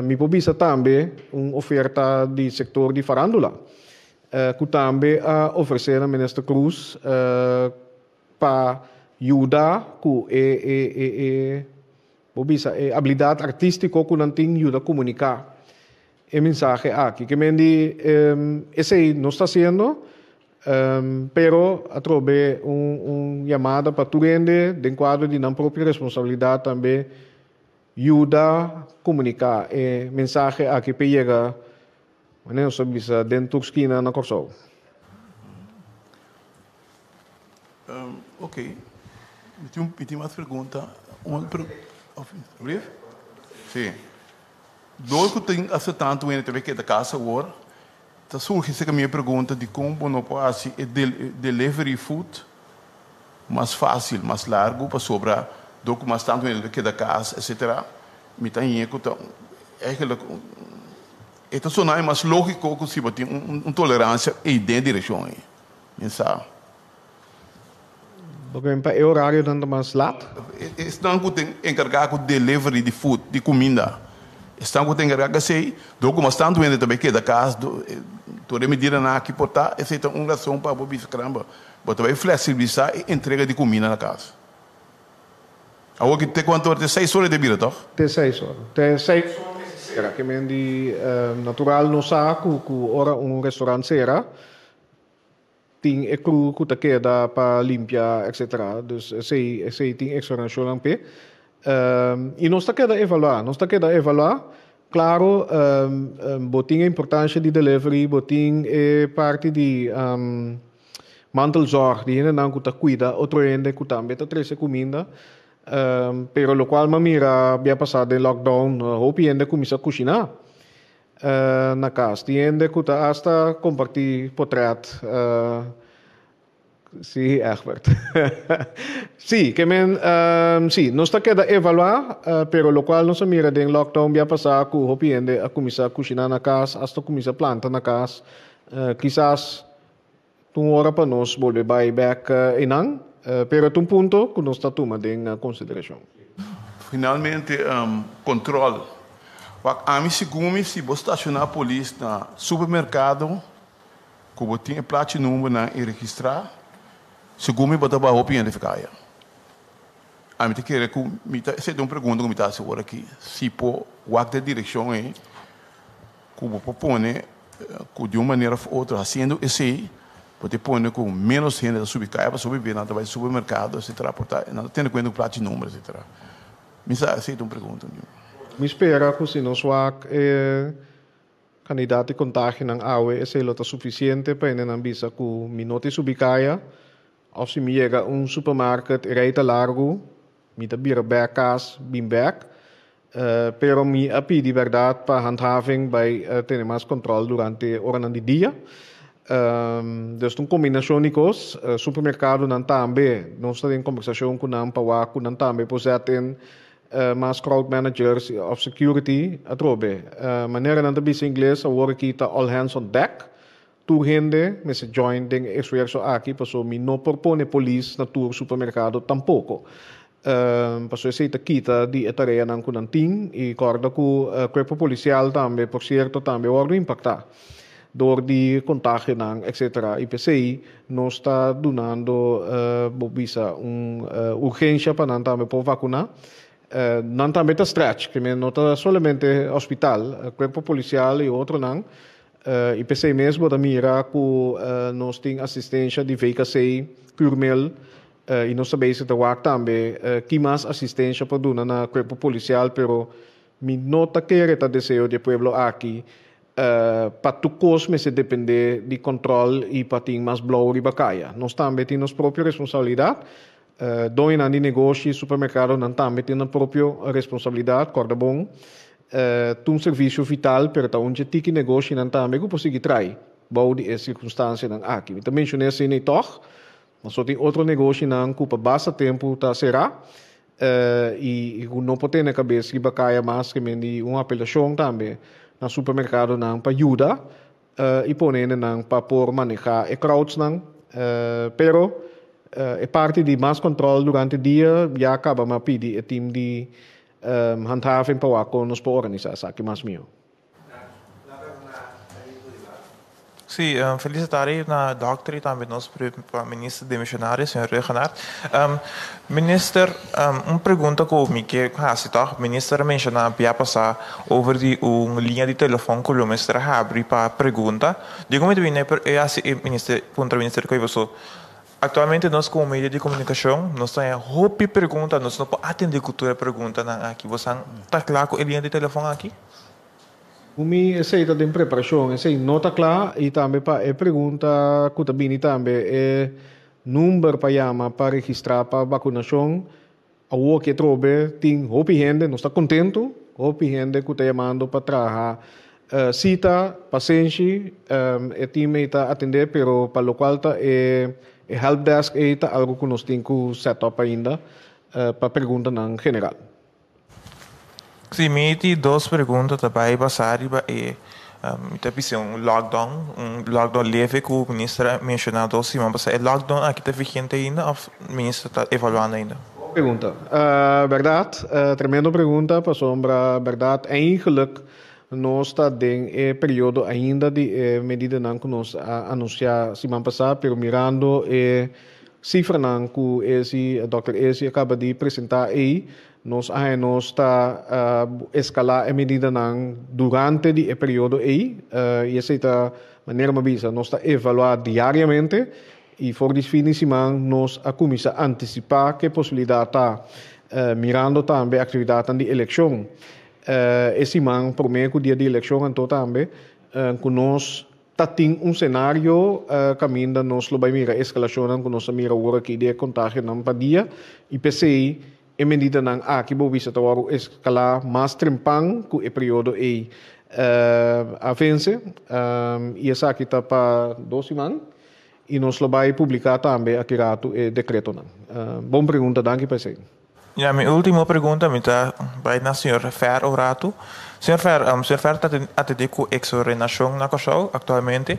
Me pobisa também uma oferta de setor de farandula, que também oferecer a Ministra Cruz para ajudar com habilidade artística que não tem ajuda a comunicar a mensagem aqui. Que me diz, esse não está sendo, pero a través chamada para tu rende, de quadro de não própria responsabilidade também, ajuda a comunicar a mensagem a que chega, não só bisa dentro da esquina na Corsol. Ok. Eu tenho uma pergunta. Sim. Dois que tem aceitado em TV que da casa agora, tá surge a minha pergunta de como não pode ser delivery food mais fácil, mais largo para sobrar do mais tanto em que da casa, etc. Me tá em eco é que só não é mais lógico que se tem tolerância e de direção aí, sabe? Porque é horário tanto mais lato. Estão que tem encarregado de delivery de food, de comida. Estão que tem encarregado assim, do mais tanto em também que da casa, toda medida na que portar, essa é uma razão para botar caramba, botar bem flexibilizar e entrega de comida na casa. Agora que tem quanto tem 6 horas de vida, toch? Tem 6 horas. Tem 6 horas. Era que men di natural no saco que ora restaurante será tem é cru que queda para limpar, etc. Dus sei tem exploração lá pé. E nós está queda evaluar, claro, botinha importância de delivery, botinha é parte de mantelzorg, die não que cuida, outro ainda que também está trazendo comida. Pero lo cual mira había pasado el lockdown, hope ainda começa a cozinhar na casa. Tiende que hasta compartir portrait. Sí, Egbert. Sí, que men, sí, no está queda evaluar, pero lo cual no se mira de lockdown había pasado que hope ainda a começar a cozinhar na casa, hasta começar a plantar na casa. Quizás uma hora para nós volver back inang. Pero é ponto que nós está tomando em consideração. Finalmente, controle. A mim, segundo se você estacionar a polícia no supermercado, que você tem placa número e registrar, segundo você vai roupa identificar. A mim, quer que você tem uma pergunta que me está agora aqui. Se por o da direção é, que você propõe, que de uma maneira ou outra, fazendo esse pode pôr com menos gente da subcaia para subir na vai supermercado, etc. Não tendo conta do plato de números, etc. Me aceita uma pergunta. Me espera que se não soar candidato de contágio na AUE, esse é suficiente para não visa que me note subcaia, ou se me chega supermercado reita largo, me da bira back cas, bim back, pero me api de verdade para handhaving by ter mais controle durante a hora do dia. Dus uma combinação de coisas, supermercado não também, nós estamos em conversação com não para que não também possam mais crowd managers of security a trobe. Maneira não também em inglês, a work kita all hands on deck, turgende, me se join den esfuerzo aquí, paso mi no propone polis na tur supermercado tampoco. Paso ese ita kita di tarea ng kunanting, y corda ku cuerpo policial tambe, por cierto, tambe ordo impactar. Door die contagio ng etc. IPCI nos está donando bobisa urgência para não também por vacunar. Não também está stretch, que não está somente hospital, corpo policial e outro não. IPCI mesmo da mira que nós tem assistência de VKC, Curmel, e nós também se trabalha também que mais assistência para donar na corpo policial, pero mi nota que era desejo de pueblo aqui. Para tu cosme se depende de controle e para ter mais blow e bacaya. Nós também temos própria responsabilidade. Doina de negócio, supermercado, nós também temos própria responsabilidade, corda bom. Um serviço vital, para onde tem negócio, nós também conseguir trazer. Bom, de circunstâncias aqui. Eu também mencionei assim, nem toch, mas só tem outro negócio, não, que para basta tempo, tá será. E não pode ter na cabeça que bacaya mais que uma apelação também. Na supermercado não para ajudar e poner não para por manejar crowds não, pero é parte de mais controle durante o dia já acaba mas pedir o time de handhaving para o nos para organizar aqui mais meu. Sim, felicitare na doctor e também nós para ministro de missionário, senhor Regenat. Minister, pergunta comigo que o ministro mencionou para passar over de linha de telefone que o ministro abre para pergunta. Digo muito bem, ministro, ponto ministro que eu atualmente nós como meio de comunicação nós temos hope pergunta, nós não podemos atender cultura pergunta aqui. Você está claro com a linha de telefone aqui? Umi essa de preparação, essa nota clara e também para a pergunta que também é número para chamar para registrar para vacinação. O que trobe tem hope gente, não está contento, hope gente que está chamando para trabalhar cita, paciente, e time está atender, pero para o qual está helpdesk está algo que nós temos que set up ainda para pergunta em geral. Sim, me tem duas perguntas também passar e talvez lockdown leve que o ministro mencionou dois semanas passar. Lockdown aqui está vigente ainda ou o ministro está evaluando ainda? Pergunta, verdade, tremenda pergunta, para sombra verdade, eigenlijk nós está em período ainda de medida não que nós anunciar semana passada, pero mirando cifra não que esse Dr. Esi acaba de apresentar aí. Nós está escalar a medida não durante o período aí e essa é a maneira mais nós está evaluar diariamente e for definição nós a começar a antecipar que possibilidade está mirando também a atividade de eleição esse man por meio do dia de eleição então também que nós tem cenário caminho nós lo vai mirar escalação que nós mira agora que de contágio não para dia e PCI em medida não aqui vou ver se a escalar mais trempang com o período aí avance e essa aqui está para 2 semanas e nós vai publicar também aqui rato o decreto não. Boa pergunta, danke PC. Ja, minha última pergunta vai na senhora Fer Orato. Senhor Fer está atendendo com exorenação na Kosovo atualmente.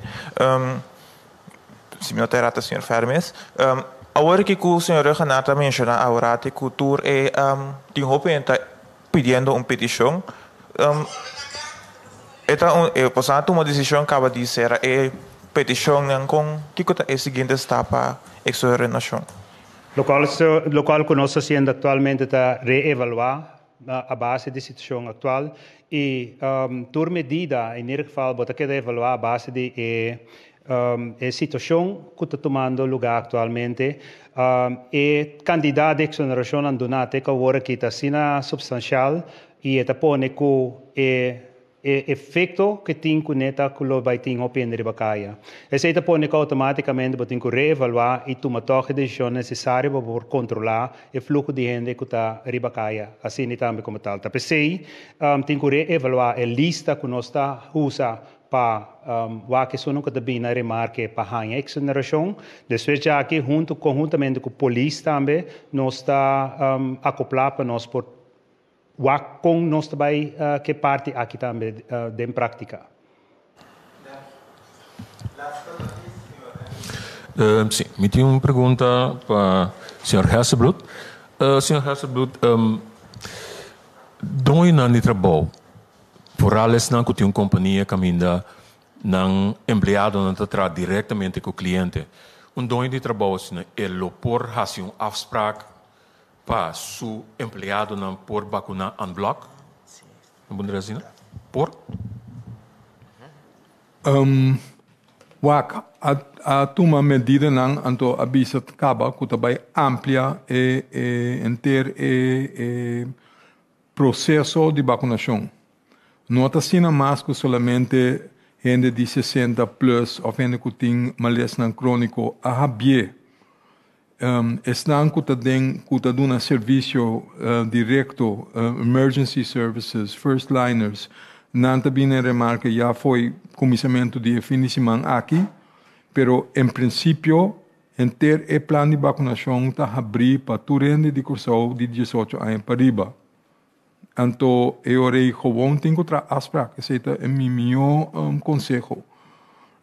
Se me notar a senhor Fer mesmo. Agora que o senhor Regenat menciona agora que o tour tem está pedindo uma petição. Portanto, uma decisão acaba de ser a petição com que é a seguinte etapa exorenação. Lo qual que nós fazendo atualmente está reevaluar a base da situação atual e por medida, em ieder geval, bota que evaluar a base de a situação que está tomando lugar atualmente e candidato de exoneração andunate que agora que está sendo substancial e está pone que efeito que tem com neta que lo vai ter opinião de bacaya. Esse está pone que automaticamente vai ter que reevaluar e tomar todas as decisões necessárias para controlar o fluxo de gente que está ribacaya. Assim também como tal. Tapi sei tem que reevaluar a lista que nós está usa para o que são que também na remarque para a exoneração. Depois já aqui conjuntamente com a polícia também nós está acoplar para nós por com nós também que parte aqui também de prática. Sim, me tinha uma pergunta para o Sr. Hasselblut. Sr. Hasselblut, onde não trabalho? Por alles não que tem uma companhia caminha, não empregado não trabalha diretamente com o cliente. Onde trabalho é por fazer uma afspraak para o empregado não por vacunar en bloc? Por? Waka, a toma medida não anto avisa acaba que também amplia processo de vacunação. Não está sendo mais que solamente gente de 60 plus ou gente que tem malestar crônico a habie. Estão que está dando serviço direto, emergency services, first liners. Não também remarca já foi começamento de definição aqui, pero em princípio, ter o plano de vacunação está abrir para turende de curso de 18 anos para riba. Então, eu orei gewoon tenho outra afspraak, esse é o meu conselho.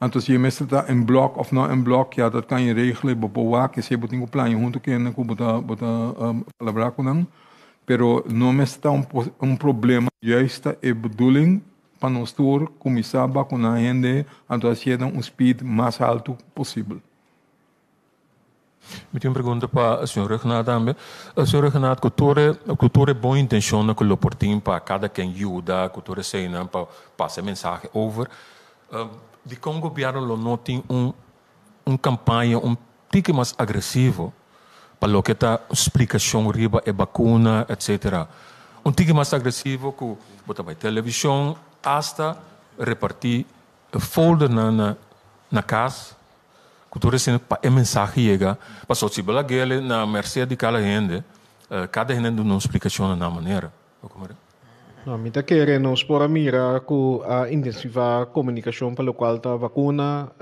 Então, se você está em bloco ou não em bloco, ja, dat kan je regelen, bepaalde que você tem um plano junto que não pode falar com não. Pero não está problema. Juist é bedoeling para nós começar a vacunar a gente então a speed mais alto possível. Me tenho uma pergunta para o Sr. Renato também. O Sr. Renato, cultura é boa intenção na coloportim para cada quem ajuda, cultura sei não para passar mensagem over. De como o governo não tem campanha tique mais agressivo para lo que está explicação riba e vacuna, etc. Tique mais agressivo que botar by televisão hasta repartir folder na casa. Cultura sendo para mensagem chega, para só se bela gele na mercê de cada gente dá uma explicação na maneira. Não, me tá querendo expor a mira com a intensivar a comunicação para o qual está vacuna,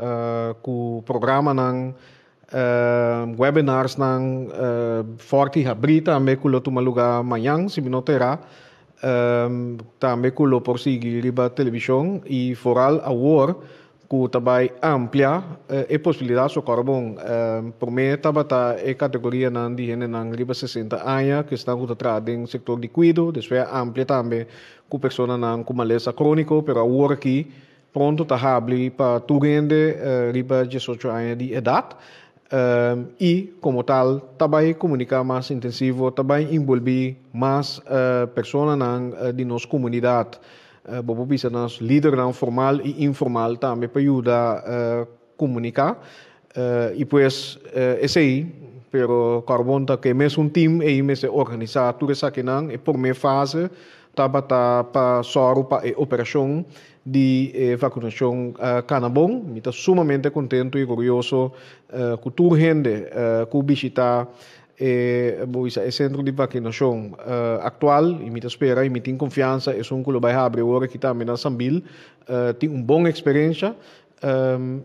com o programa ng webinars ng forte abrir também com o toma lugar amanhã, se não terá, também com o por seguir riba televisão e foral award que também amplia a possibilidade de carbon. Por mim, tabata a categoria nan de gente nan riba 60 anos que estão concentrados no setor de cuido, depois amplia também com pessoas nan com malestar crônico, pero agora aqui pronto tá habli para tu gente riba 18 anos de idade. E como tal, também comunicar mais intensivo, também envolver mais pessoas de nossa comunidade. Bobo bisa nas líder formal e informal também para ajudar a comunicar e pues esse aí pero carbonta que mesmo um time e mesmo organizar tudo isso aqui não e por meia fase tá para soro para operação de vacinação canabon me tá sumamente contente e orgulhoso com toda gente que visitar o centro de vacinação atual e me espera e me tem confiança é um clube abre agora que também na Sambil tem boa experiência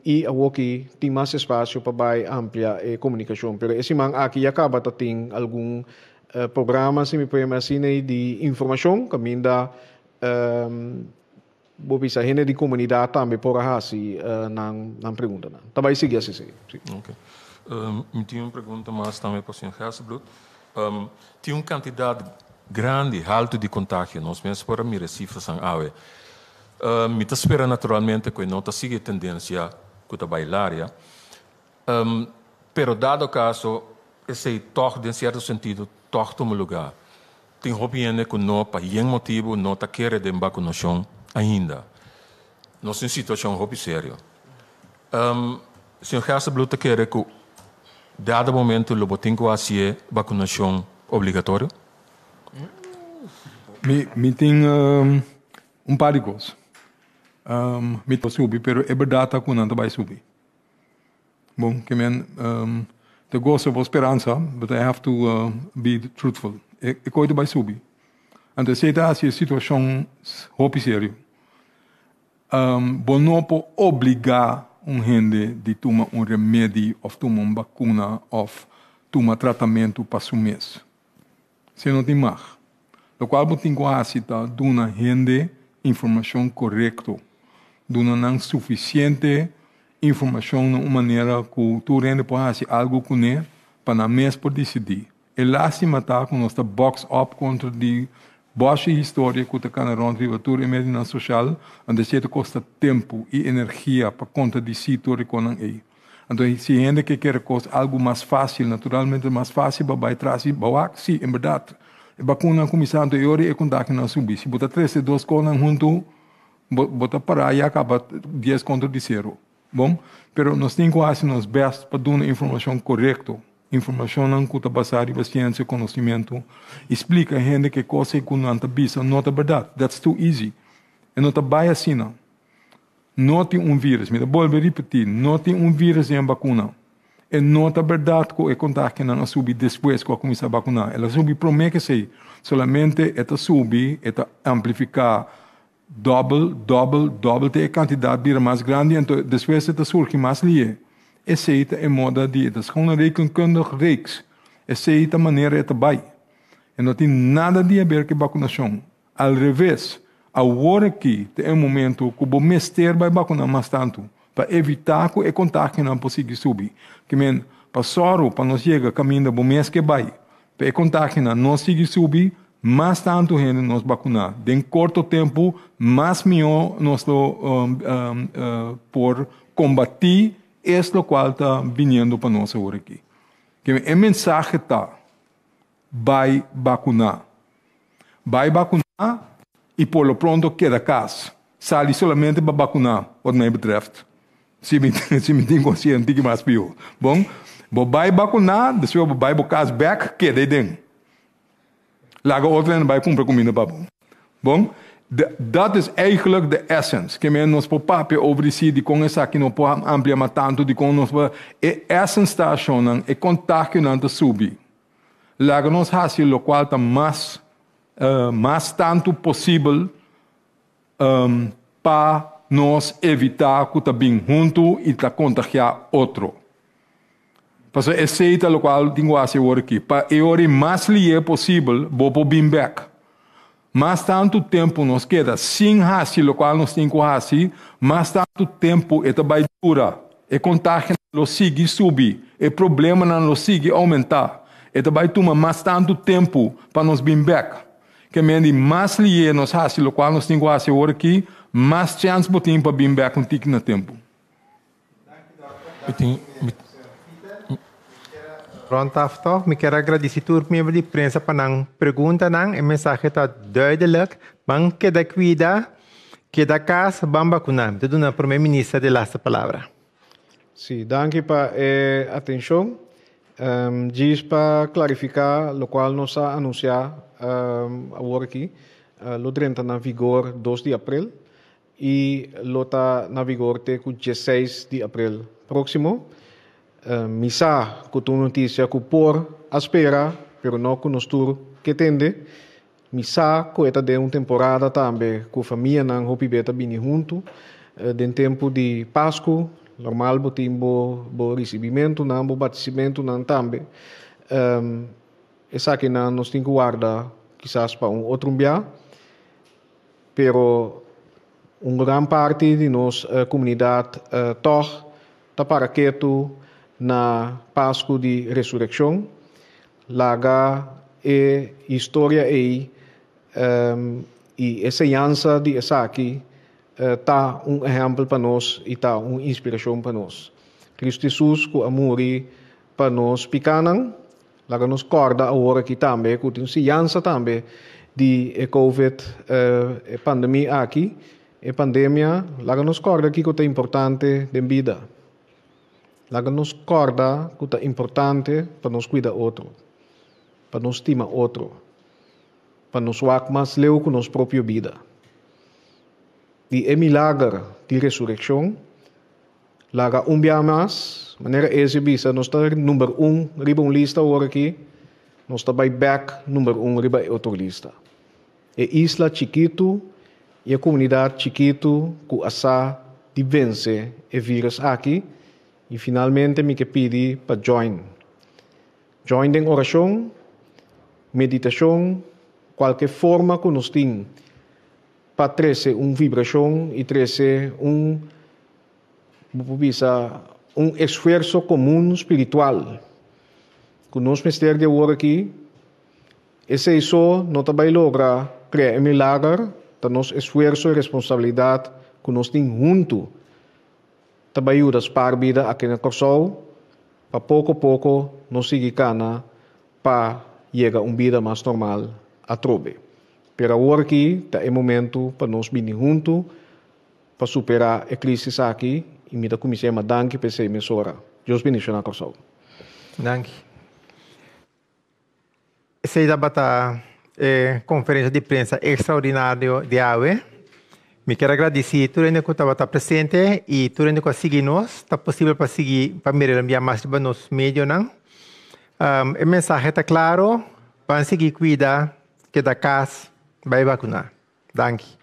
e aqui tem mais espaço para ampliar a comunicação pero esse man aqui acaba de ter algum programa se me pode imaginar de informação que me dá bisa gente de comunidade também por assim não pergunta não também seguir assim okay. Me tinha uma pergunta mais também para o Sr. Hasselblut. Tinha uma quantidade grande, alta de contágio. Nós mesmos para me cifras são ave. Me está esperando naturalmente que não está seguindo a tendência que está bailar. Pero dado o caso, esse toque, em certo sentido, toque toma lugar. Tem opinião que não, para nenhum motivo, não está querendo de vacunação ainda. Nós em situação muito séria. Sr. Hasselblut quer que dado momento lo botinho assim vacinação obrigatório? Me tem par de coisas. Me tô subir, pero é verdade que não vai subir. Bom, que men the goals of esperança, but I have to be truthful. E coisa vai subir. Então se tá assim situação muito séria. Bom não pode obrigar gente de tomar remédio, ou tomar vacuna, ou tomar tratamento para o mês. Se não tem mais. O qual tem que dar uma gente informação correta, não suficiente informação de uma maneira que tu rende para fazer algo com ele, para na mês por decidir. E lástima tá com nossa box up contra de boa história que está na rondrivatura e medina social, onde se custa tempo e energia para conta de situação com ele. Então, se gente que quer algo mais fácil, naturalmente mais fácil, vai trazer, sim, em verdade. A vacuna começar a teoria e contar na subir. Se botar 3 colas junto, botar para e acaba 10 contra de 0. Bom, pero nós temos que fazer nos best para dar uma informação correta. Informação que está basada em ciência e conhecimento. Explica a gente que coisa que não está bisa, não é verdade. That's too easy. E não está bem assim, não. Não tem vírus. Me vou repetir, não tem vírus em vacuna. E não é verdade que o contágio não subir depois que começar a vacunar. Ela subir promete que sei. Solamente esta subir, esta amplificar double tem a quantidade de mais grande, então depois esta surge mais lie. Essa é a moda de das gewoon rekenkundig reeks. Essa é a maneira esta vai. E não tem nada de a ver com vacunação. Al revés, agora aqui tem um momento que o mestre vai vacunar mais tanto para evitar que o contágio não possa subir. Que men passou para nós chegar caminho do mês que vai. Para o contágio não consiga subir, mais tanto gente nos vacunar. Em curto tempo, mais melhor nós por combater isso qual está vindo para nós agora aqui. Que a mensagem está, vai vacunar. Vai vacunar e por lo pronto queda casa. Sale solamente para vacunar, o que me betreft. Se me tem consciente que mais pior. Bom, vai vacunar, depois vai para casa back, queda dentro. Laga outra en vai comprar comida para bom. Bom, dat is eigenlijk de essence. Que men nos papi over die die kon essa que não pode ampliar tanto de com nos e essence station e contacto não te subir. Laga nos hasil lo qual tá mais tanto possível para nos evitar que tá bem junto e tá contagiar outro. Porque esse é o qual tenho a fazer aqui. Para o mais livre possível, vou bem back. Mas tanto tempo nos queda sem fazer o qual nós temos que fazer, mas tanto tempo é vai durar. E contágio não sigue subir. E problema não sigue aumentar. E vai tomar mais tanto tempo para nos bem back. Que menos mais livre nos fazer o qual nós temos que fazer aqui, mais chance para bem back um tique no tempo. Pronto, after. Ik quero agradecer a membro de imprensa para a pergunta. A mensagem está duidelijk. Mas queda cuida, queda casa, vamos vacunar. Então, a primeira-ministra de la palavra. Sim, danke para a atenção. Diz para clarificar o qual nós anunciar agora aqui. Lo entra na vigor 2 de abril e lo está na vigor até 16 de abril próximo. Misa com tu notícia que por espera, pero não com nós tur que tende. Misa com esta de uma temporada também com a família não hopi beta bini junto. Den tempo de Páscoa, normal botimbo bo recebimento não bo batissimento não também. Essa que não nós tem que guardar quizás para outro dia, pero uma grande parte de nossa comunidade toch tá para que tu na Páscoa de Ressurreição, laga e história e essa aliança de essa aqui tá exemplo para nós e tá inspiração para nós. Cristo Jesus com amor para nós picanan, laga nos corda agora aqui também, com aliança também de COVID pandemia aqui, e pandemia, laga nos corda aqui que é importante de vida. Laga nos corda que é importante para nos cuidar outro, para nos estimar outro, para nos wak mais leu com nossa própria vida. E é milagre de ressurreição, laga dia mais, maneira exibida, nós estamos número 1, riba lista agora aqui, nós estamos back número 1, riba outra lista. É isla chiquito e a comunidade chiquito que asa de vencer o vírus aqui. E finalmente me que pedi para join. Join em oração, meditação, qualquer forma que nós temos para trazer uma vibração e trazer Bisa esforço comum espiritual. Que nós ministério de agora aqui, esse isso não também logra criar um milagre, da nosso esforço e responsabilidade que nós temos junto, também ajuda a par vida aqui na Corsol, para pouco a pouco nós seguir cana para chegar a uma vida mais normal a trobe. Pero agora aqui é o momento para nós vir junto para superar a crise aqui e me dá comissão a danke para essa emissora. Deus bendiga na Corsol. Danke. Essa é a conferência de imprensa extraordinária de AWE. Me quero agradecer a todo mundo que estava presente e todo mundo que seguir nós. Está possível para seguir, para me enviar mais para nos meios, não? O mensagem está claro. Vamos seguir cuidar que da casa vai vacinar. Danke.